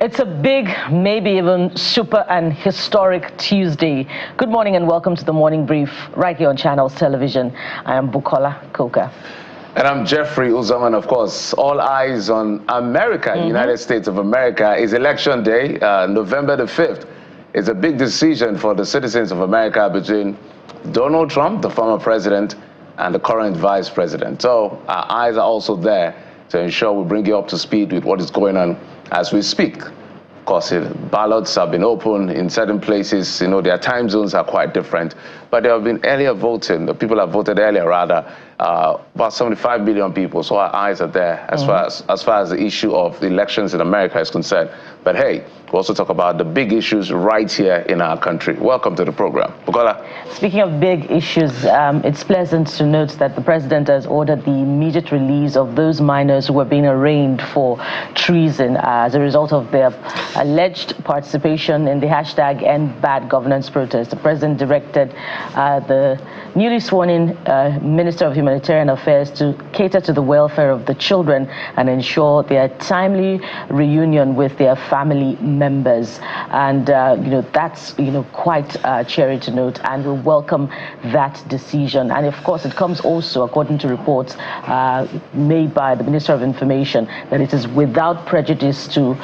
It's a big, maybe even super and historic Tuesday. Good morning and welcome to the Morning Brief right here on Channels Television. I am Bukola Koka. And I'm Jeffrey Uzaman. Of course, all eyes on America, United States of America. Is election day, November the 5th. It's a big decision for the citizens of America between Donald Trump, the former president, and the current vice president. So our eyes are also there to ensure we bring you up to speed with what is going on as we speak. Of course, ballots have been open in certain places. You know, their time zones are quite different. But there have been earlier voting. The people have voted earlier, rather, about 75 million people. So our eyes are there as far as the issue of the elections in America is concerned. But hey, we also talk about the big issues right here in our country. Welcome to the program. Bukola. Speaking of big issues, it's pleasant to note that the president has ordered the immediate release of those minors who were being arraigned for treason as a result of their alleged participation in the hashtag End Bad Governance protest. The president directed the newly sworn-in Minister of Humanitarian Affairs to cater to the welfare of the children and ensure their timely reunion with their family members. And that's quite cheery to note, and we welcome that decision. And of course, it comes also, according to reports made by the Minister of Information, that it is without prejudice to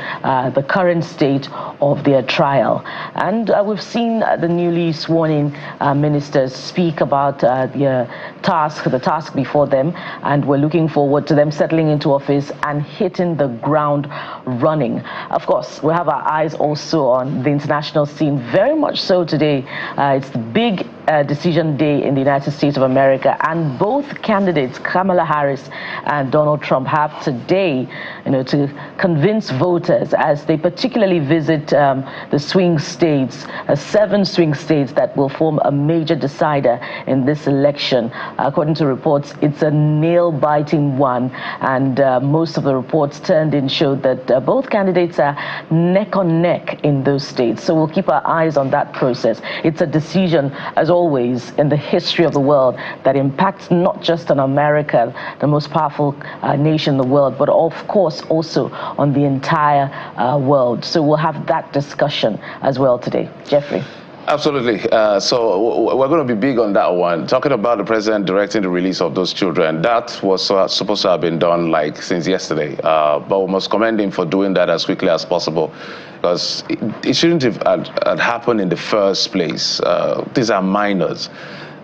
the current state of their trial. And we've seen the newly sworn-in ministers speak about the task before them, and we're looking forward to them settling into office and hitting the ground running. Of course, we have our eyes also on the international scene, very much so today. It's the big decision day in the United States of America, and both candidates, Kamala Harris and Donald Trump, have today, to convince voters as they particularly visit the swing states, 7 swing states that will form a major decider in this election. According to reports, it's a nail-biting one, and most of the reports turned in showed that both candidates are neck on neck in those states. So we'll keep our eyes on that process. It's a decision, as always, in the history of the world that impacts not just on America, the most powerful nation in the world, but of course also on the entire world. So we'll have that discussion as well today. Jeffrey. Absolutely. So we're going to be big on that one. Talking about the president directing the release of those children, that was supposed to have been done since yesterday. But we must commend him for doing that as quickly as possible, because it shouldn't have happened in the first place. These are minors.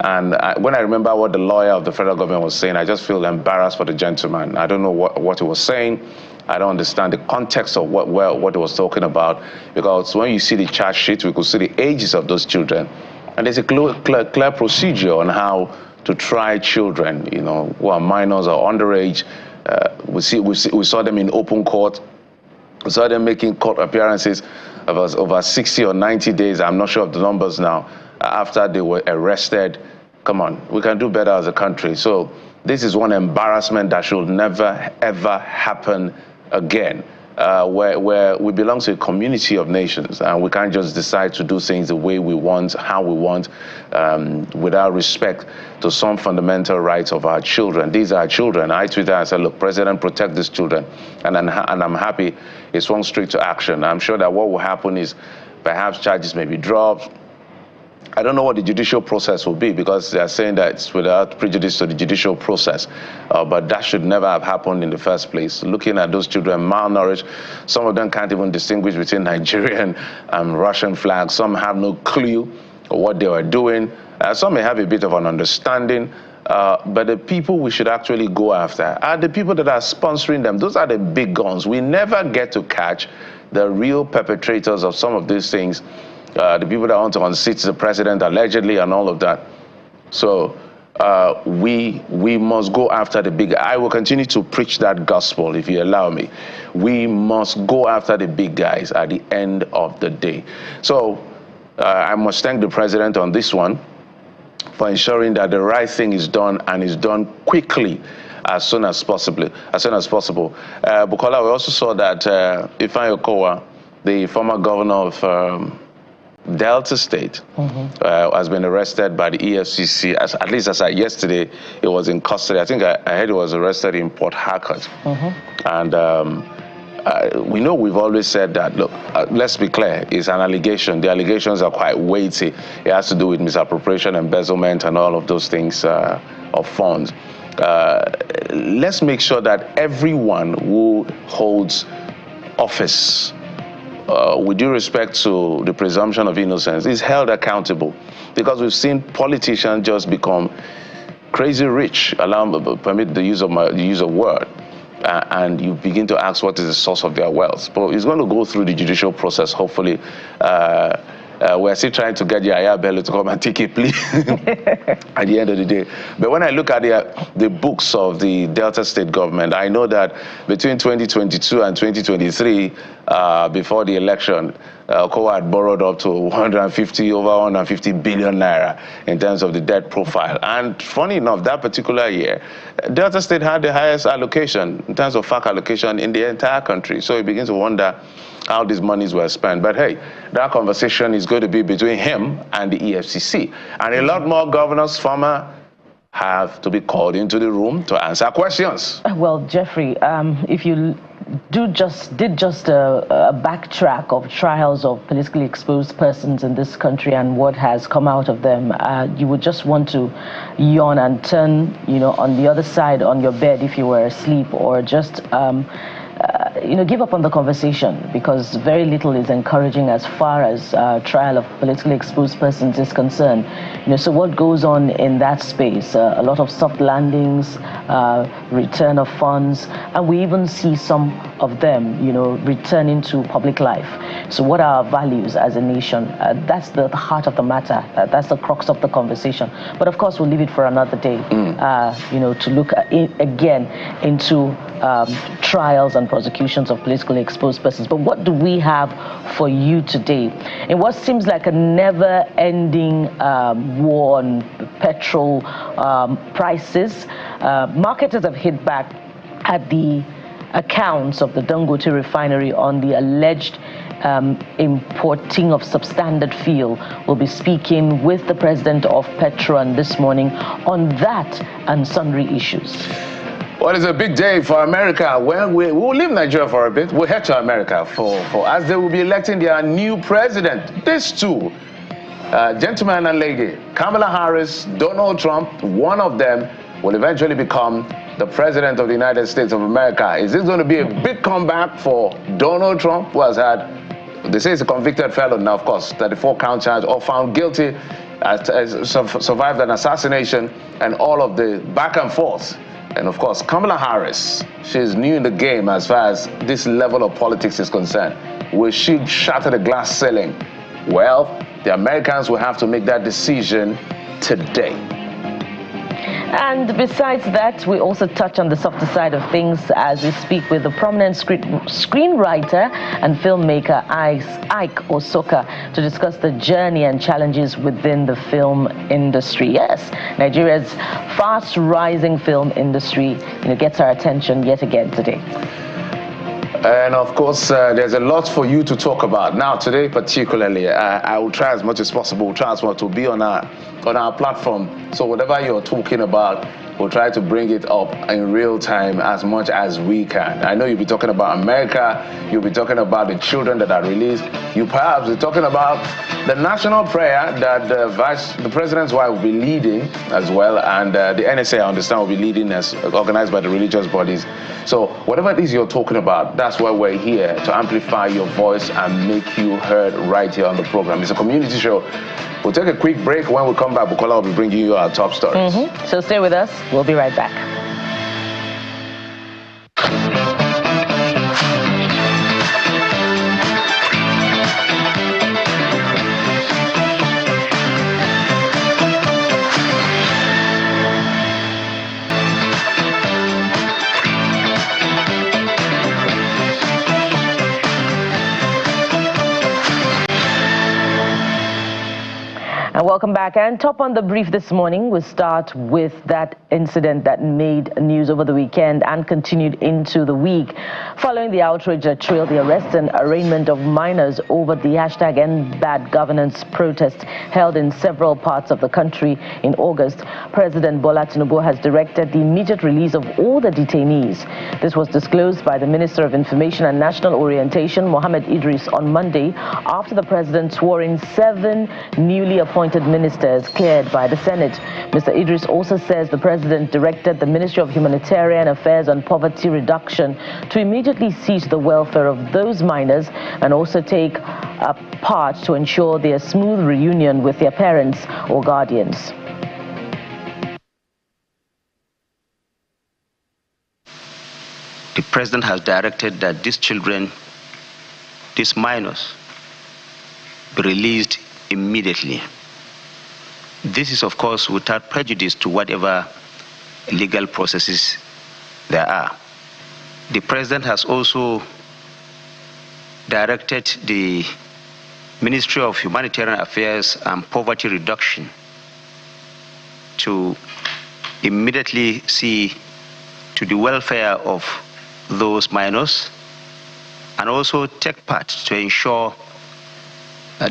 And when I remember what the lawyer of the federal government was saying, I just feel embarrassed for the gentleman. I don't know what he was saying. I don't understand the context of what he was talking about, because when you see the charge sheet, we could see the ages of those children. And there's a clear procedure on how to try children, who are minors or underage. We saw them in open court. We saw them making court appearances of over 60 or 90 days. I'm not sure of the numbers now, after they were arrested. Come on, we can do better as a country. So this is one embarrassment that should never, ever happen again, where we belong to a community of nations, and we can't just decide to do things the way we want, how we want, without respect to some fundamental rights of our children. These are our children. I tweeted and said, look, President, protect these children. And I'm happy it's swung straight to action. I'm sure that what will happen is perhaps charges may be dropped. I don't know what the judicial process will be, because they are saying that it's without prejudice to the judicial process. But that should never have happened in the first place. Looking at those children malnourished, some of them can't even distinguish between Nigerian and Russian flags. Some have no clue what they were doing. Some may have a bit of an understanding. But the people we should actually go after are the people that are sponsoring them. Those are the big guns. We never get to catch the real perpetrators of some of these things. The people that want to unseat the president allegedly and all of that. So we must go after the big. I will continue to preach that gospel if you allow me. We must go after the big guys at the end of the day. So I must thank the president on this one for ensuring that the right thing is done, and is done quickly, as soon as possible. Bukola, we also saw that Ifeanyi Okowa, the former governor of Delta State, has been arrested by the EFCC. At least as of yesterday, it was in custody. I think I heard he was arrested in Port Harcourt. And we know we've always said that, look, let's be clear, it's an allegation. The allegations are quite weighty. It has to do with misappropriation, embezzlement, and all of those things of funds. Let's make sure that everyone who holds office, with due respect to the presumption of innocence, is held accountable. Because we've seen politicians just become crazy rich, permit the use of word, and you begin to ask what is the source of their wealth. But it's going to go through the judicial process, hopefully. We're still trying to get Yaya Bello to come and take a plea at the end of the day. But when I look at the books of the Delta State government, I know that between 2022 and 2023, before the election, Kowa had borrowed up to over 150 billion naira in terms of the debt profile. And funny enough, that particular year, Delta State had the highest allocation in terms of FAC allocation in the entire country. So you begin to wonder how these monies were spent. But hey, that conversation is going to be between him and the EFCC. And a lot more governors, former, have to be called into the room to answer questions. Well, Jeffrey, if you did just a backtrack of trials of politically exposed persons in this country and what has come out of them, you would just want to yawn and turn, on the other side on your bed if you were asleep, or just give up on the conversation, because very little is encouraging as far as trial of politically exposed persons is concerned. So what goes on in that space? A lot of soft landings, return of funds, and we even see some of them, returning to public life. So what are our values as a nation? That's the heart of the matter. That's the crux of the conversation. But of course, we'll leave it for another day, to look again into trials and prosecutions of politically exposed persons. But what do we have for you today? In what seems like a never-ending war on petrol prices, marketers have hit back at the accounts of the Dangote refinery on the alleged importing of substandard fuel. We'll be speaking with the president of PETROAN this morning on that and sundry issues. Well, it's a big day for America. Well, we'll leave Nigeria for a bit. We'll head to America for as they will be electing their new president. These two, gentleman and lady, Kamala Harris, Donald Trump, one of them will eventually become the president of the United States of America. Is this going to be a big comeback for Donald Trump, who has had, they say he's a convicted felon now, of course, 34 count charge, or found guilty, survived an assassination, and all of the back and forth. And of course, Kamala Harris, she's new in the game as far as this level of politics is concerned. Will she shatter the glass ceiling? Well, the Americans will have to make that decision today. And besides that, we also touch on the softer side of things as we speak with the prominent screenwriter and filmmaker Ike Osoka to discuss the journey and challenges within the film industry. Yes, Nigeria's fast-rising film industry gets our attention yet again today. And of course, there's a lot for you to talk about. Now, today particularly, I will try as much as possible, to be on our platform. So whatever you're talking about, we'll try to bring it up in real time as much as we can. I know you'll be talking about America, you'll be talking about the children that are released. You perhaps be talking about the national prayer that the president's wife will be leading as well, and the NSA, I understand, will be leading as organized by the religious bodies. So whatever it is you're talking about, that's why we're here, to amplify your voice and make you heard right here on the program. It's a community show. We'll take a quick break. When we come back, Bukola will be bringing you our top stories. So stay with us. We'll be right back. And Welcome back. And top on the brief this morning, we start with that incident that made news over the weekend and continued into the week. Following the outrage that trailed the arrest and arraignment of minors over the #EndBadGovernance protest held in several parts of the country in August, President Bola Tinubu has directed the immediate release of all the detainees. This was disclosed by the Minister of Information and National Orientation, Mohammed Idris, on Monday after the president swore in 7 newly appointed ministers cleared by the Senate. Mr. Idris also says the president directed the Ministry of Humanitarian Affairs and Poverty Reduction to immediately see to the welfare of those minors and also take a part to ensure their smooth reunion with their parents or guardians. The president has directed that these children, these minors, be released immediately. This is, of course, without prejudice to whatever legal processes there are. The president has also directed the Ministry of Humanitarian Affairs and Poverty Reduction to immediately see to the welfare of those minors and also take part to ensure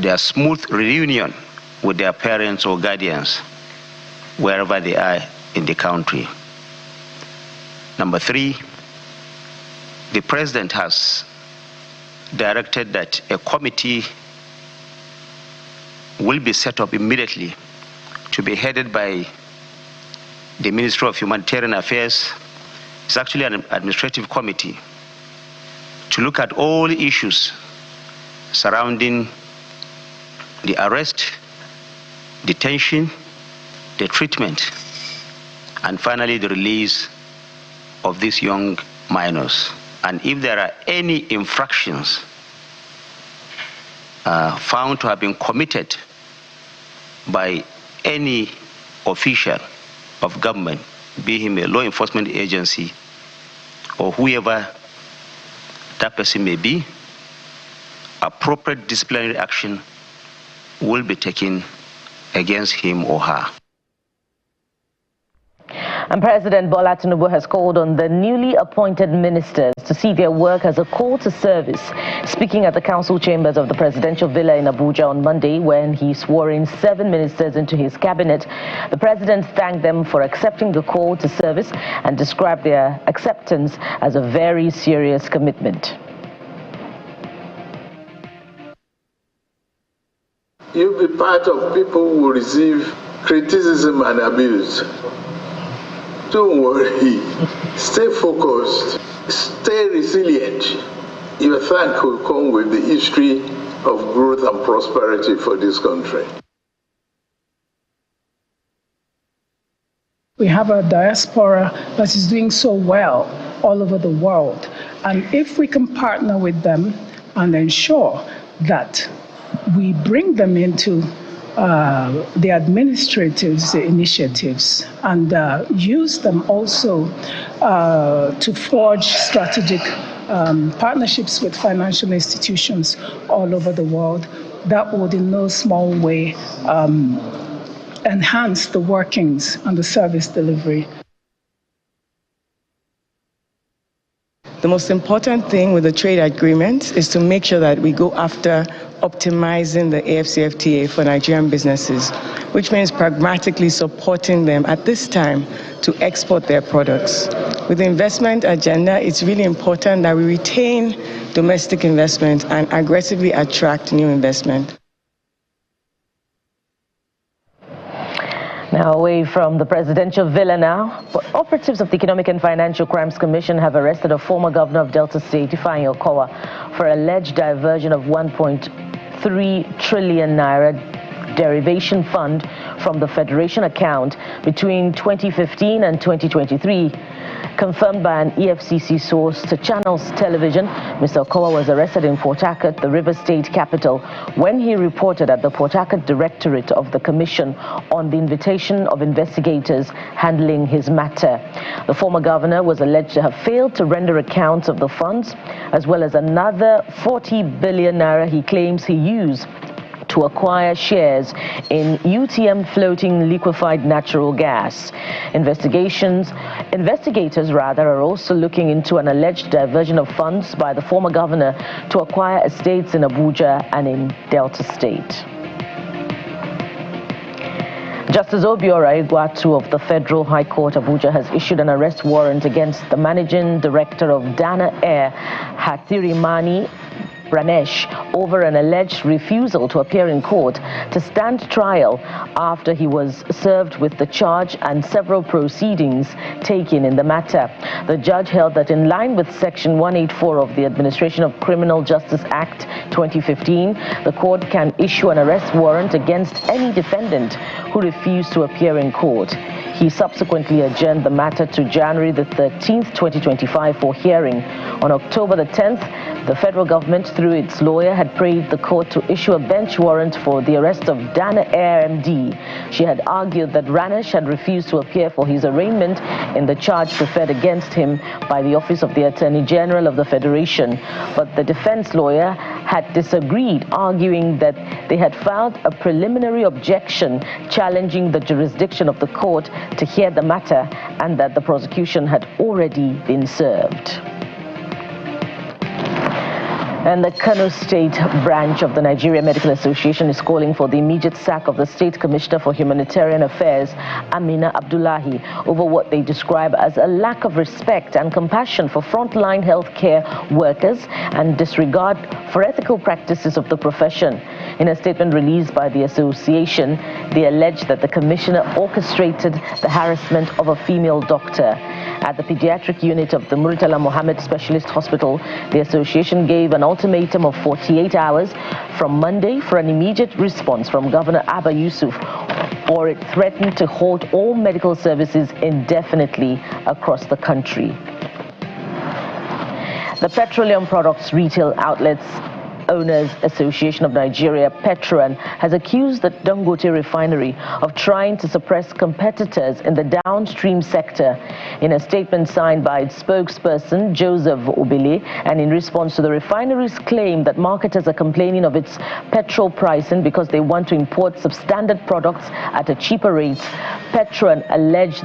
their smooth reunion with their parents or guardians wherever they are in the country. Number 3, the president has directed that a committee will be set up immediately to be headed by the Ministry of Humanitarian Affairs. It's actually an administrative committee to look at all issues surrounding the arrest, detention, the treatment, and finally the release of these young minors. And if there are any infractions found to have been committed by any official of government, be him a law enforcement agency or whoever that person may be, appropriate disciplinary action will be taken against him or her. And President Bola Tinubu has called on the newly appointed ministers to see their work as a call to service. Speaking at the council chambers of the presidential villa in Abuja on Monday, when he swore in 7 ministers into his cabinet, the president thanked them for accepting the call to service and described their acceptance as a very serious commitment. You'll be part of people who will receive criticism and abuse. Don't worry. Stay focused. Stay resilient. Your thank will come with the history of growth and prosperity for this country. We have a diaspora that is doing so well all over the world. And if we can partner with them and ensure that we bring them into the administrative initiatives and use them also to forge strategic partnerships with financial institutions all over the world, that would in no small way enhance the workings and the service delivery. The most important thing with the trade agreement is to make sure that we go after optimizing the AFCFTA for Nigerian businesses, which means pragmatically supporting them at this time to export their products. With the investment agenda, it's really important that we retain domestic investment and aggressively attract new investment. Now away from the presidential villa now, but operatives of the Economic and Financial Crimes Commission have arrested a former governor of Delta State, Ifeanyi Okowa, for alleged diversion of 1.3 trillion naira derivation fund from the Federation account between 2015 and 2023. Confirmed by an EFCC source to Channels Television, Mr. Okowa was arrested in Port Harcourt, the River State capital, when he reported at the Port Harcourt Directorate of the Commission on the invitation of investigators handling his matter. The former governor was alleged to have failed to render accounts of the funds, as well as another 40 billion naira he claims he used to acquire shares in UTM floating liquefied natural gas. Investigators are also looking into an alleged diversion of funds by the former governor to acquire estates in Abuja and in Delta State. Justice Obiora Igwatu of the Federal High Court Abuja has issued an arrest warrant against the managing director of Dana Air, Hathirimani Pranesh, over an alleged refusal to appear in court to stand trial after he was served with the charge and several proceedings taken in the matter. The judge held that in line with Section 184 of the Administration of Criminal Justice Act 2015, the court can issue an arrest warrant against any defendant who refused to appear in court. He subsequently adjourned the matter to January the 13th, 2025 for hearing. On October the 10th, the federal government, through its lawyer, had prayed the court to issue a bench warrant for the arrest of Dana Air MD. She had argued that Ranesh had refused to appear for his arraignment in the charge preferred against him by the Office of the Attorney General of the Federation. But the defense lawyer had disagreed, arguing that they had filed a preliminary objection challenging the jurisdiction of the court to hear the matter and that the prosecution had already been served. And the Kano State branch of the Nigeria Medical Association is calling for the immediate sack of the State Commissioner for Humanitarian Affairs, Amina Abdullahi, over what they describe as a lack of respect and compassion for frontline healthcare workers and disregard for ethical practices of the profession. In a statement released by the association, they allege that the commissioner orchestrated the harassment of a female doctor. At the pediatric unit of the Murtala Mohammed Specialist Hospital, the association gave an ultimatum of 48 hours from Monday for an immediate response from Governor Abba Yusuf, or it threatened to halt all medical services indefinitely across the country. The Petroleum Products Retail Outlets Owners Association of Nigeria, PETROAN, has accused the Dangote refinery of trying to suppress competitors in the downstream sector. In a statement signed by its spokesperson, Joseph Obele, and in response to the refinery's claim that marketers are complaining of its petrol pricing because they want to import substandard products at a cheaper rate, PETROAN alleges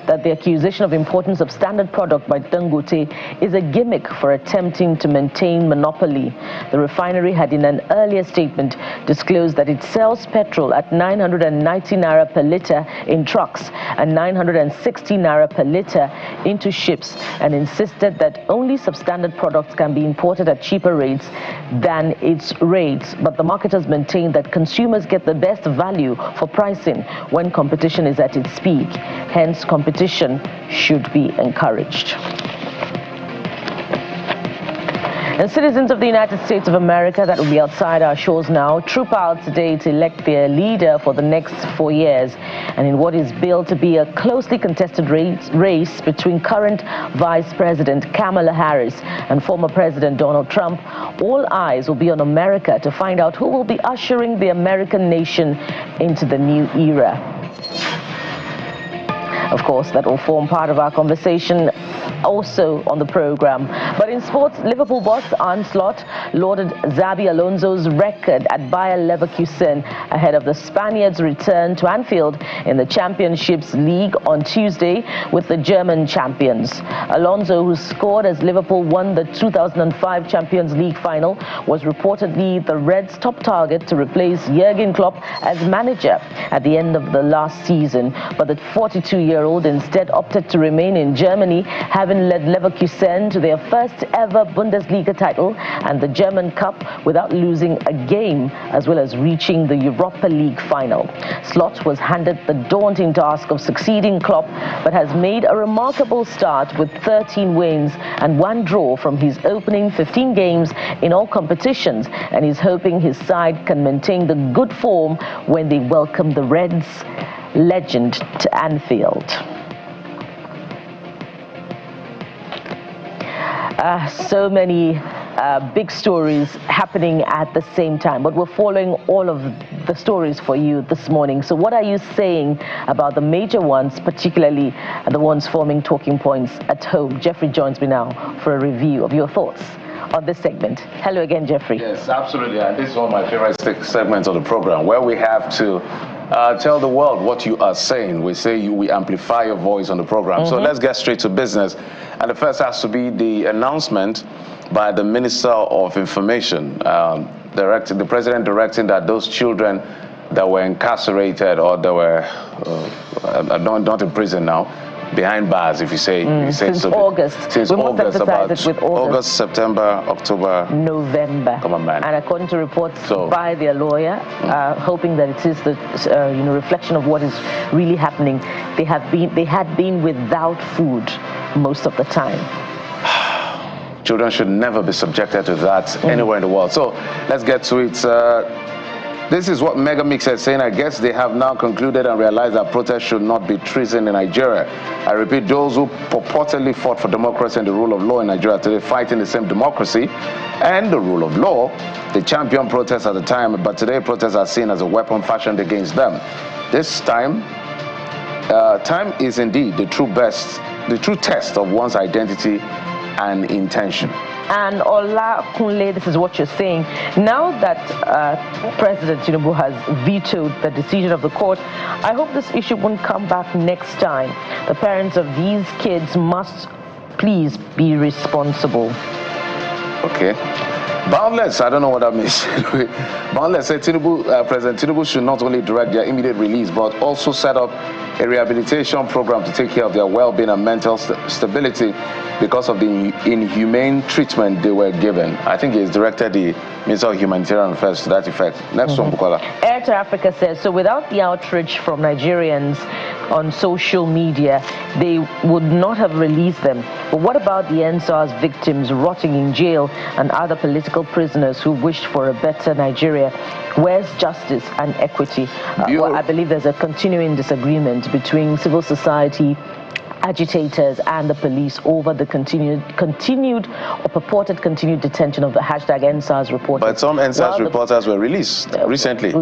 that the accusation of importance of standard product by Dangote is a gimmick for attempting to maintain monopoly. The refinery had in an earlier statement disclosed that it sells petrol at 990 naira per litre in trucks and 960 naira per litre into ships, and insisted that only substandard products can be imported at cheaper rates than its rates. But the marketers maintain that consumers get the best value for pricing when competition is at its peak. Hence, competition should be encouraged. And citizens of the United States of America that will be outside our shores now troop out today to elect their leader for the next 4 years. And in what is billed to be a closely contested race between current Vice President Kamala Harris and former President Donald Trump, all eyes will be on America to find out who will be ushering the American nation into the new era. Of course, that will form part of our conversation also on the program. But in sports, Liverpool boss Arne Slot lauded Xabi Alonso's record at Bayer Leverkusen ahead of the Spaniards' return to Anfield in the Championships League on Tuesday with the German champions. Alonso, who scored as Liverpool won the 2005 Champions League final, was reportedly the Reds' top target to replace Jurgen Klopp as manager at the end of the last season. But the 42-year-old instead opted to remain in Germany, having led Leverkusen to their first ever Bundesliga title and the German Cup without losing a game, as well as reaching the Europa League final. Slot was handed the daunting task of succeeding Klopp, but has made a remarkable start with 13 wins and 1 draw from his opening 15 games in all competitions, and is hoping his side can maintain the good form when they welcome the Reds' legend to Anfield. So many big stories happening at the same time, but we're following all of the stories for you this morning. So what are you saying about the major ones, particularly the ones forming talking points at home? Jeffrey joins me now for a review of your thoughts on this segment. Hello again, Jeffrey. Yes, absolutely. And this is one of my favorite segments of the program, where we have to tell the world what you are saying. We say we amplify your voice on the program. So let's get straight to business. And the first has to be the announcement by the Minister of Information, the President directing that those children that were incarcerated or that were not in prison now, behind bars, if you say, since August. Since August, August, September, October, November. Come on, man. And according to reports by their lawyer, hoping that it is the reflection of what is really happening, they had been without food most of the time. Children should never be subjected to that anywhere in the world. So let's get to it. This is what Mega Mix is saying. I guess they have now concluded and realized that protest should not be treason in Nigeria. I repeat, those who purportedly fought for democracy and the rule of law in Nigeria today fighting the same democracy and the rule of law. They championed protests at the time, but today protests are seen as a weapon fashioned against them. This time, time is indeed the true test of one's identity and intention. And Ola Kunle, this is what you're saying. Now that President Tinubu has vetoed the decision of the court, I hope this issue won't come back next time. The parents of these kids must please be responsible. Okay. Boundless, I don't know what that means. Boundless said President Tinubu should not only direct their immediate release, but also set up a rehabilitation program to take care of their well-being and mental stability because of the inhumane treatment they were given. I think he's directed the Minister of Humanitarian Affairs to that effect. Next one, Bukola. Air to Africa says, so without the outrage from Nigerians on social media, they would not have released them. But what about the NSAS victims rotting in jail and other political prisoners who wished for a better Nigeria? Where's justice and equity? Well, I believe there's a continuing disagreement between civil society, agitators and the police over the continued or purported continued detention of the #NSAS reporters. But some NSAS reporters were released recently.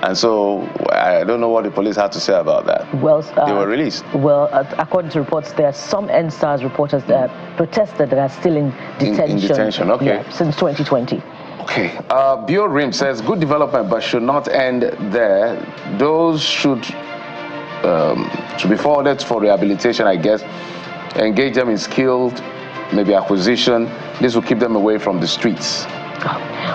And so I don't know what the police had to say about that. Well, they were released. Well, according to reports, there are some NSAS reporters that protested that are still in detention. In detention, okay. Since 2020. Okay. Bio Rim says, good development, but should not end there. Those should be forwarded for rehabilitation, I guess. Engage them in skilled, maybe acquisition. This will keep them away from the streets.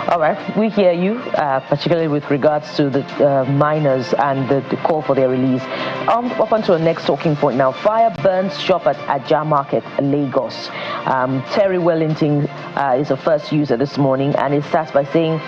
All right, we hear you, particularly with regards to the minors and the call for their release. Up onto our next talking point now. Fire burns shop at Ajah Market, Lagos. Terry Wellington is the first user this morning, and it starts by saying,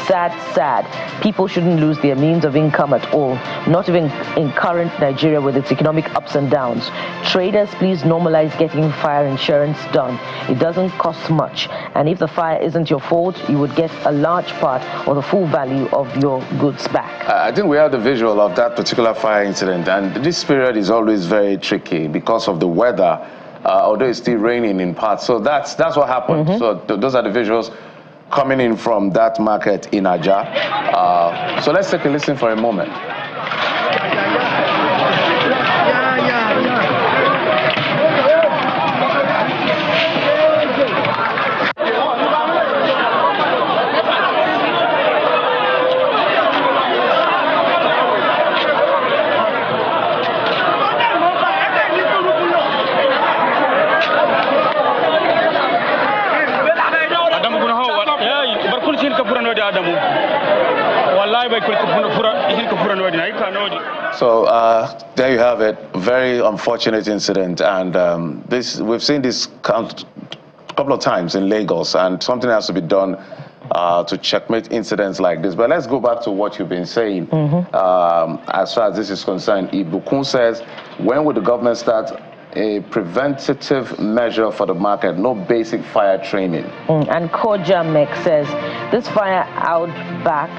sad. People shouldn't lose their means of income at all, not even in current Nigeria with its economic ups and downs. Traders, please normalize getting fire insurance done. It doesn't cost much, and if the fire isn't your fault, you would get a large part or the full value of your goods back. I think we have the visual of that particular fire incident, and this period is always very tricky because of the weather, although it's still raining in parts. So that's what happened. So those are the visuals coming in from that market in Ajah. So let's take a listen for a moment. So there you have it. Very unfortunate incident, and we've seen this a couple of times in Lagos, and something has to be done to checkmate incidents like this. But let's go back to what you've been saying. As far as this is concerned, Ibukun says, when will the government start a preventative measure for the market, no basic fire training? And Koja Mek says, this fire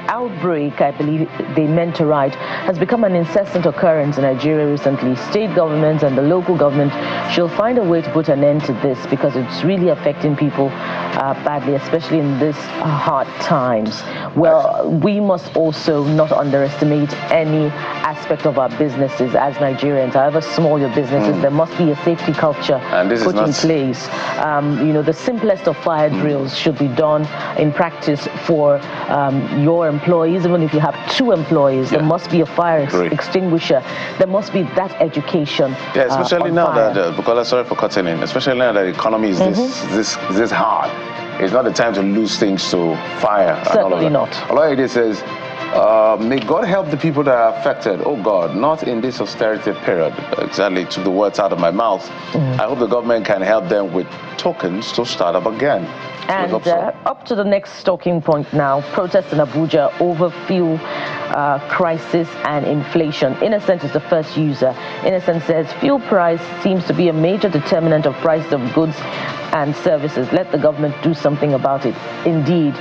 outbreak, I believe they meant to write, has become an incessant occurrence in Nigeria recently. State governments and the local government should find a way to put an end to this because it's really affecting people badly, especially in these hard times. Well, we must also not underestimate any aspect of our businesses as Nigerians. However small your business is, there must be be a safety culture put in place. You know, the simplest of fire drills should be done in practice for your employees. Even if you have 2 employees, there must be a fire extinguisher. There must be that education. Yeah, especially now that, Bukola, sorry for cutting in, especially now that the economy is this hard. It's not the time to lose things to fire. Certainly not. All it says, may God help the people that are affected. Oh God, not in this austerity period. Exactly, took the words out of my mouth. I hope the government can help them with tokens to start up again. And up to the next talking point now, protests in Abuja over fuel crisis and inflation. Innocent is the first user. Innocent says fuel price seems to be a major determinant of price of goods and services. Let the government do something about it. Indeed,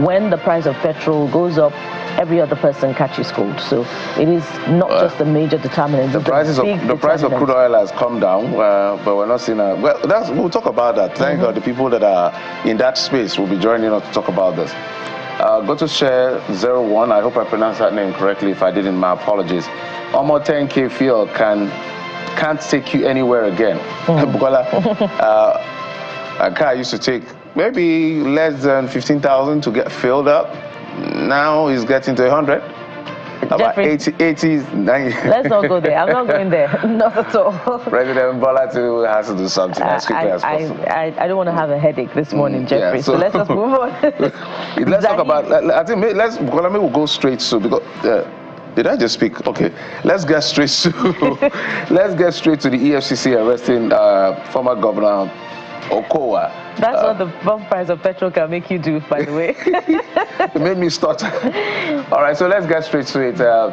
when the price of petrol goes up, every other person catches cold. So it is not just a major determinant. The price of crude oil has come down, but we're not seeing a... Well, we'll talk about that. Thank God the people that are in that space will be joining us to talk about this. Go to share 01. I hope I pronounced that name correctly. If I didn't, my apologies. Almost 10K fuel can't take you anywhere again. Bukola, a car used to take maybe less than 15,000 to get filled up. Now he's getting to 100. About 80, 90. Let's not go there. I'm not going there. Not at all. President Bola has to do something as quickly as possible. I don't want to have a headache this morning, Jeffrey. So let's just move on. Let's talk about. I think let me go straight to because. Did I just speak? Okay, let's get straight to the EFCC arresting former Governor Okowa. That's what the bump price of petrol can make you do, by the way. It made me stutter. All right, so let's get straight to it. The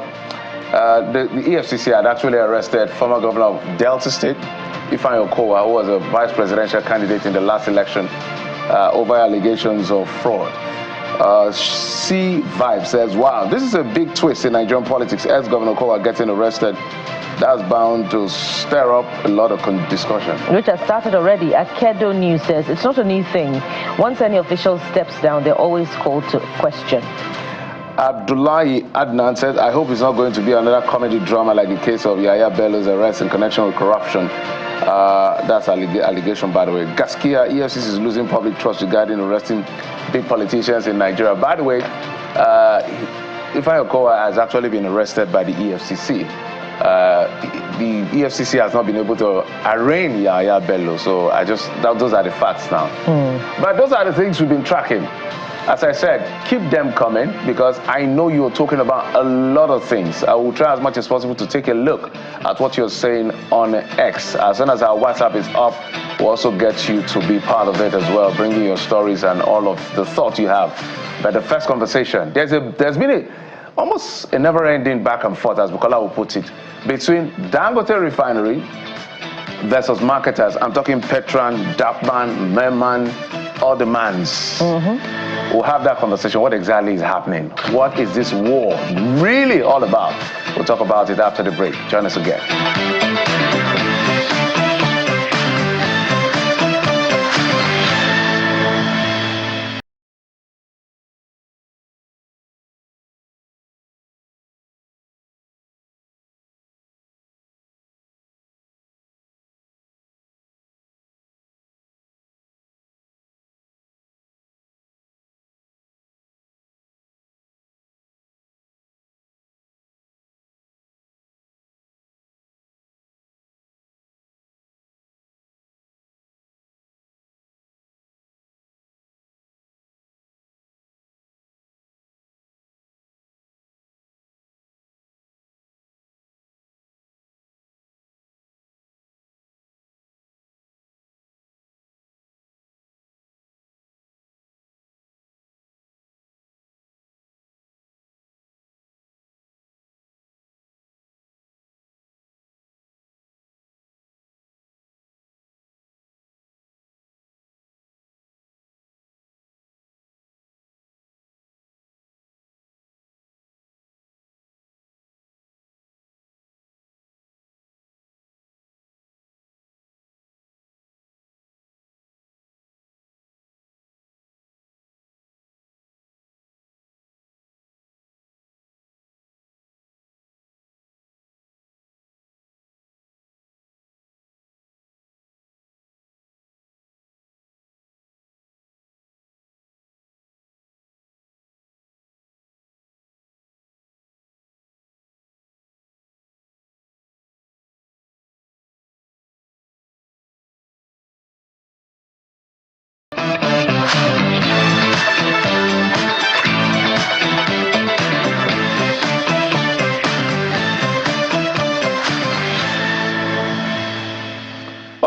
EFCC had actually arrested former governor of Delta State, Ifeanyi Okowa, who was a vice presidential candidate in the last election over allegations of fraud. C Vibe says, wow, this is a big twist in Nigerian politics. Ex-Governor Okowa getting arrested. That's bound to stir up a lot of discussion. Which has started already. Akedo News says, it's not a new thing. Once any official steps down, they're always called to question. Abdullahi Adnan says, I hope it's not going to be another comedy drama like the case of Yaya Bello's arrest in connection with corruption. That's allegation, by the way. Gaskia, EFCC is losing public trust regarding arresting big politicians in Nigeria. By the way, Ifeanyi Okowa has actually been arrested by the EFCC. The EFCC has not been able to arraign Yaya Bello, so those are the facts now. But those are the things we've been tracking. As I said, keep them coming because I know you're talking about a lot of things. I will try as much as possible to take a look at what you're saying on X. As soon as our WhatsApp is up, we'll also get you to be part of it as well, bringing your stories and all of the thought you have. But the first conversation, there's been almost a never-ending back and forth, as Bukola will put it, between Dangote Refinery versus marketers. I'm talking Petran, Dapman, Merman, all the mans. We'll have that conversation. What exactly is happening? What is this war really all about? We'll talk about it after the break. Join us again.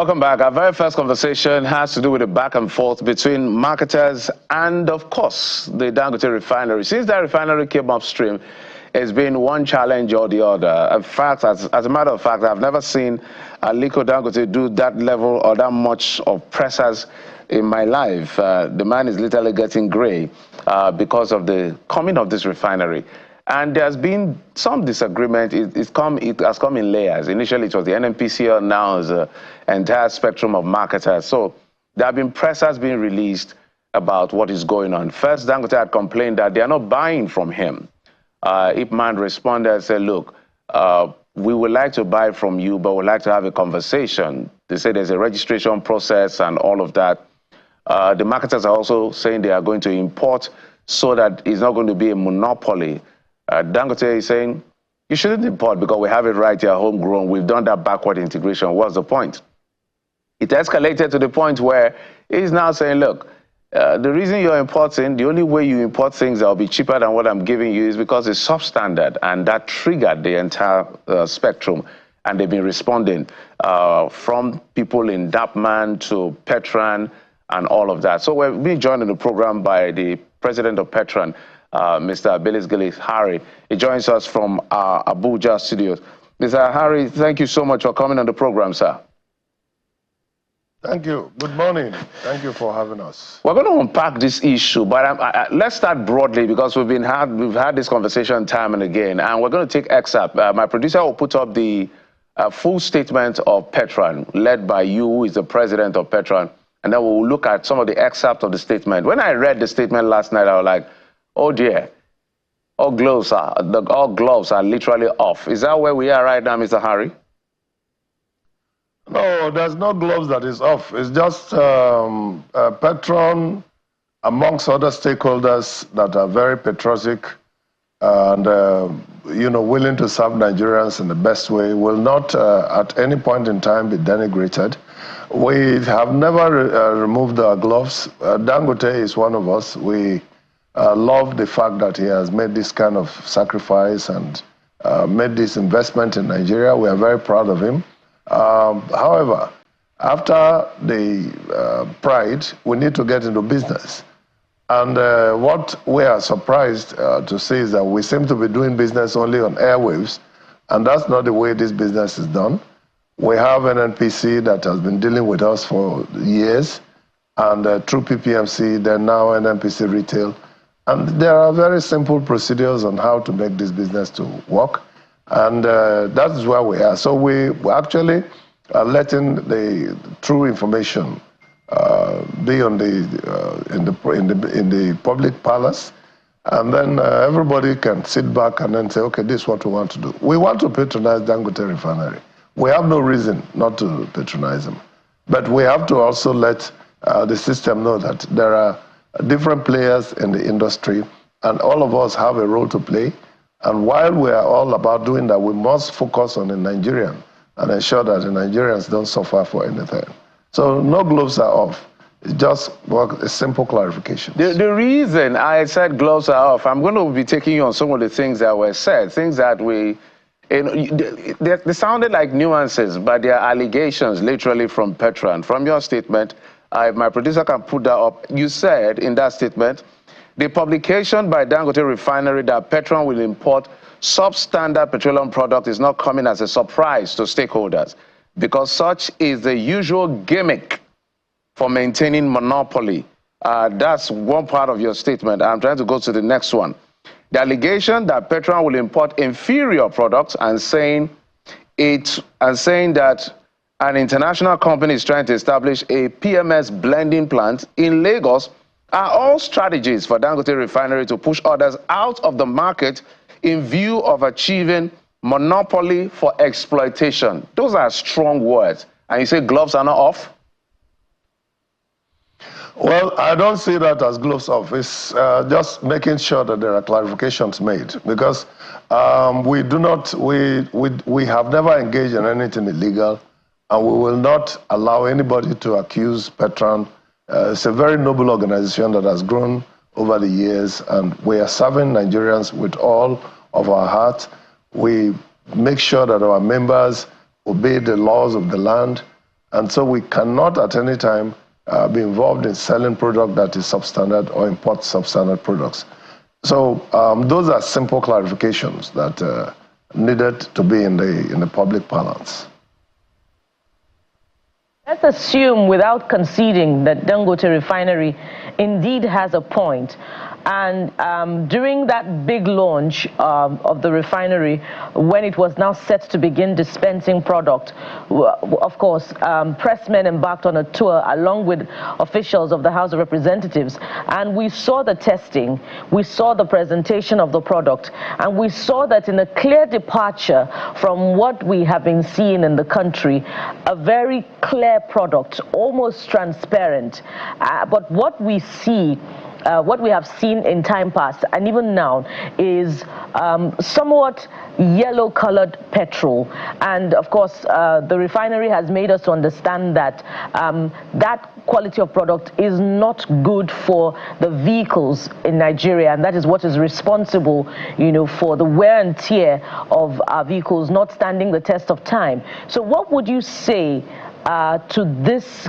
Welcome back. Our very first conversation has to do with the back and forth between marketers and, of course, the Dangote refinery. Since that refinery came upstream, it's been one challenge or the other. In fact, as a matter of fact, I've never seen Aliko Dangote do that level or that much of pressers in my life. The man is literally getting gray because of the coming of this refinery. And there's been some disagreement. It has come in layers. Initially, it was the NNPCL, now it's the entire spectrum of marketers. So there have been pressers being released about what is going on. First, Dangote had complained that they are not buying from him. Ipman responded and said, look, we would like to buy from you, but we'd like to have a conversation. They say there's a registration process and all of that. The marketers are also saying they are going to import so that it's not going to be a monopoly. Dangote is saying, you shouldn't import because we have it right here, homegrown. We've done that backward integration. What's the point? It escalated to the point where he's now saying, look, the reason you're importing, the only way you import things that will be cheaper than what I'm giving you is because it's substandard. And that triggered the entire spectrum. And they've been responding from people in Dapman to Petran and all of that. So we're being joined in the program by the president of Petran, Mr. Abilis Gillis Harry. He joins us from our Abuja studios. Mr. Harry, thank you so much for coming on the program, sir. Thank you. Good morning. Thank you for having us. We're going to unpack this issue, but let's start broadly because we've had this conversation time and again, and we're going to take excerpt. My producer will put up the full statement of Petran, led by you, who is the president of Petran, and then we'll look at some of the excerpt of the statement. When I read the statement last night, I was like, oh dear, all gloves are literally off. Is that where we are right now, Mr. Harry? No, there's no gloves that is off. It's just Petron, amongst other stakeholders that are very patriotic and willing to serve Nigerians in the best way, will not at any point in time be denigrated. We have never removed our gloves. Dangote is one of us. We love the fact that he has made this kind of sacrifice and made this investment in Nigeria. We are very proud of him. However, after the pride, we need to get into business. And what we are surprised to see is that we seem to be doing business only on airwaves, and that's not the way this business is done. We have an NPC that has been dealing with us for years, and through PPMC, then now NNPC Retail. And there are very simple procedures on how to make this business to work. And that is where we are. So we actually are letting the true information be on in the public palace, and then everybody can sit back and then say, okay, this is what we want to do. We want to patronize Dangote Refinery. We have no reason not to patronize them, but we have to also let the system know that there are different players in the industry, and all of us have a role to play. And while we are all about doing that, we must focus on the Nigerian and ensure that the Nigerians don't suffer for anything. So no gloves are off. It's just a simple clarification. The reason I said gloves are off, I'm going to be taking you on some of the things that were said, things that they sounded like nuances, but they are allegations literally from Petran. From your statement, if my producer can put that up, you said in that statement, the publication by Dangote Refinery that Petran will import substandard petroleum product is not coming as a surprise to stakeholders because such is the usual gimmick for maintaining monopoly. That's one part of your statement. I'm trying to go to the next one. The allegation that Petran will import inferior products and saying that an international company is trying to establish a PMS blending plant in Lagos are all strategies for Dangote Refinery to push others out of the market in view of achieving monopoly for exploitation. Those are strong words. And you say gloves are not off? Well, I don't see that as gloves off. It's just making sure that there are clarifications made, because we have never engaged in anything illegal, and we will not allow anybody to accuse Petran. It's a very noble organization that has grown over the years, and we are serving Nigerians with all of our heart. We make sure that our members obey the laws of the land, And so we cannot at any time be involved in selling product that is substandard or import substandard products. So those are simple clarifications that needed to be in the public parlance. Let's assume, without conceding, that Dangote Refinery indeed has a point. And during that big launch of the refinery, when it was now set to begin dispensing product, of course, pressmen embarked on a tour along with officials of the House of Representatives. And we saw the testing, we saw the presentation of the product, and we saw that in a clear departure from what we have been seeing in the country, a very clear product, almost transparent. But what we see, what we have seen in time past and even now is somewhat yellow-colored petrol. And of course, the refinery has made us to understand that that quality of product is not good for the vehicles in Nigeria, and that is what is responsible, for the wear and tear of our vehicles not standing the test of time. So what would you say to this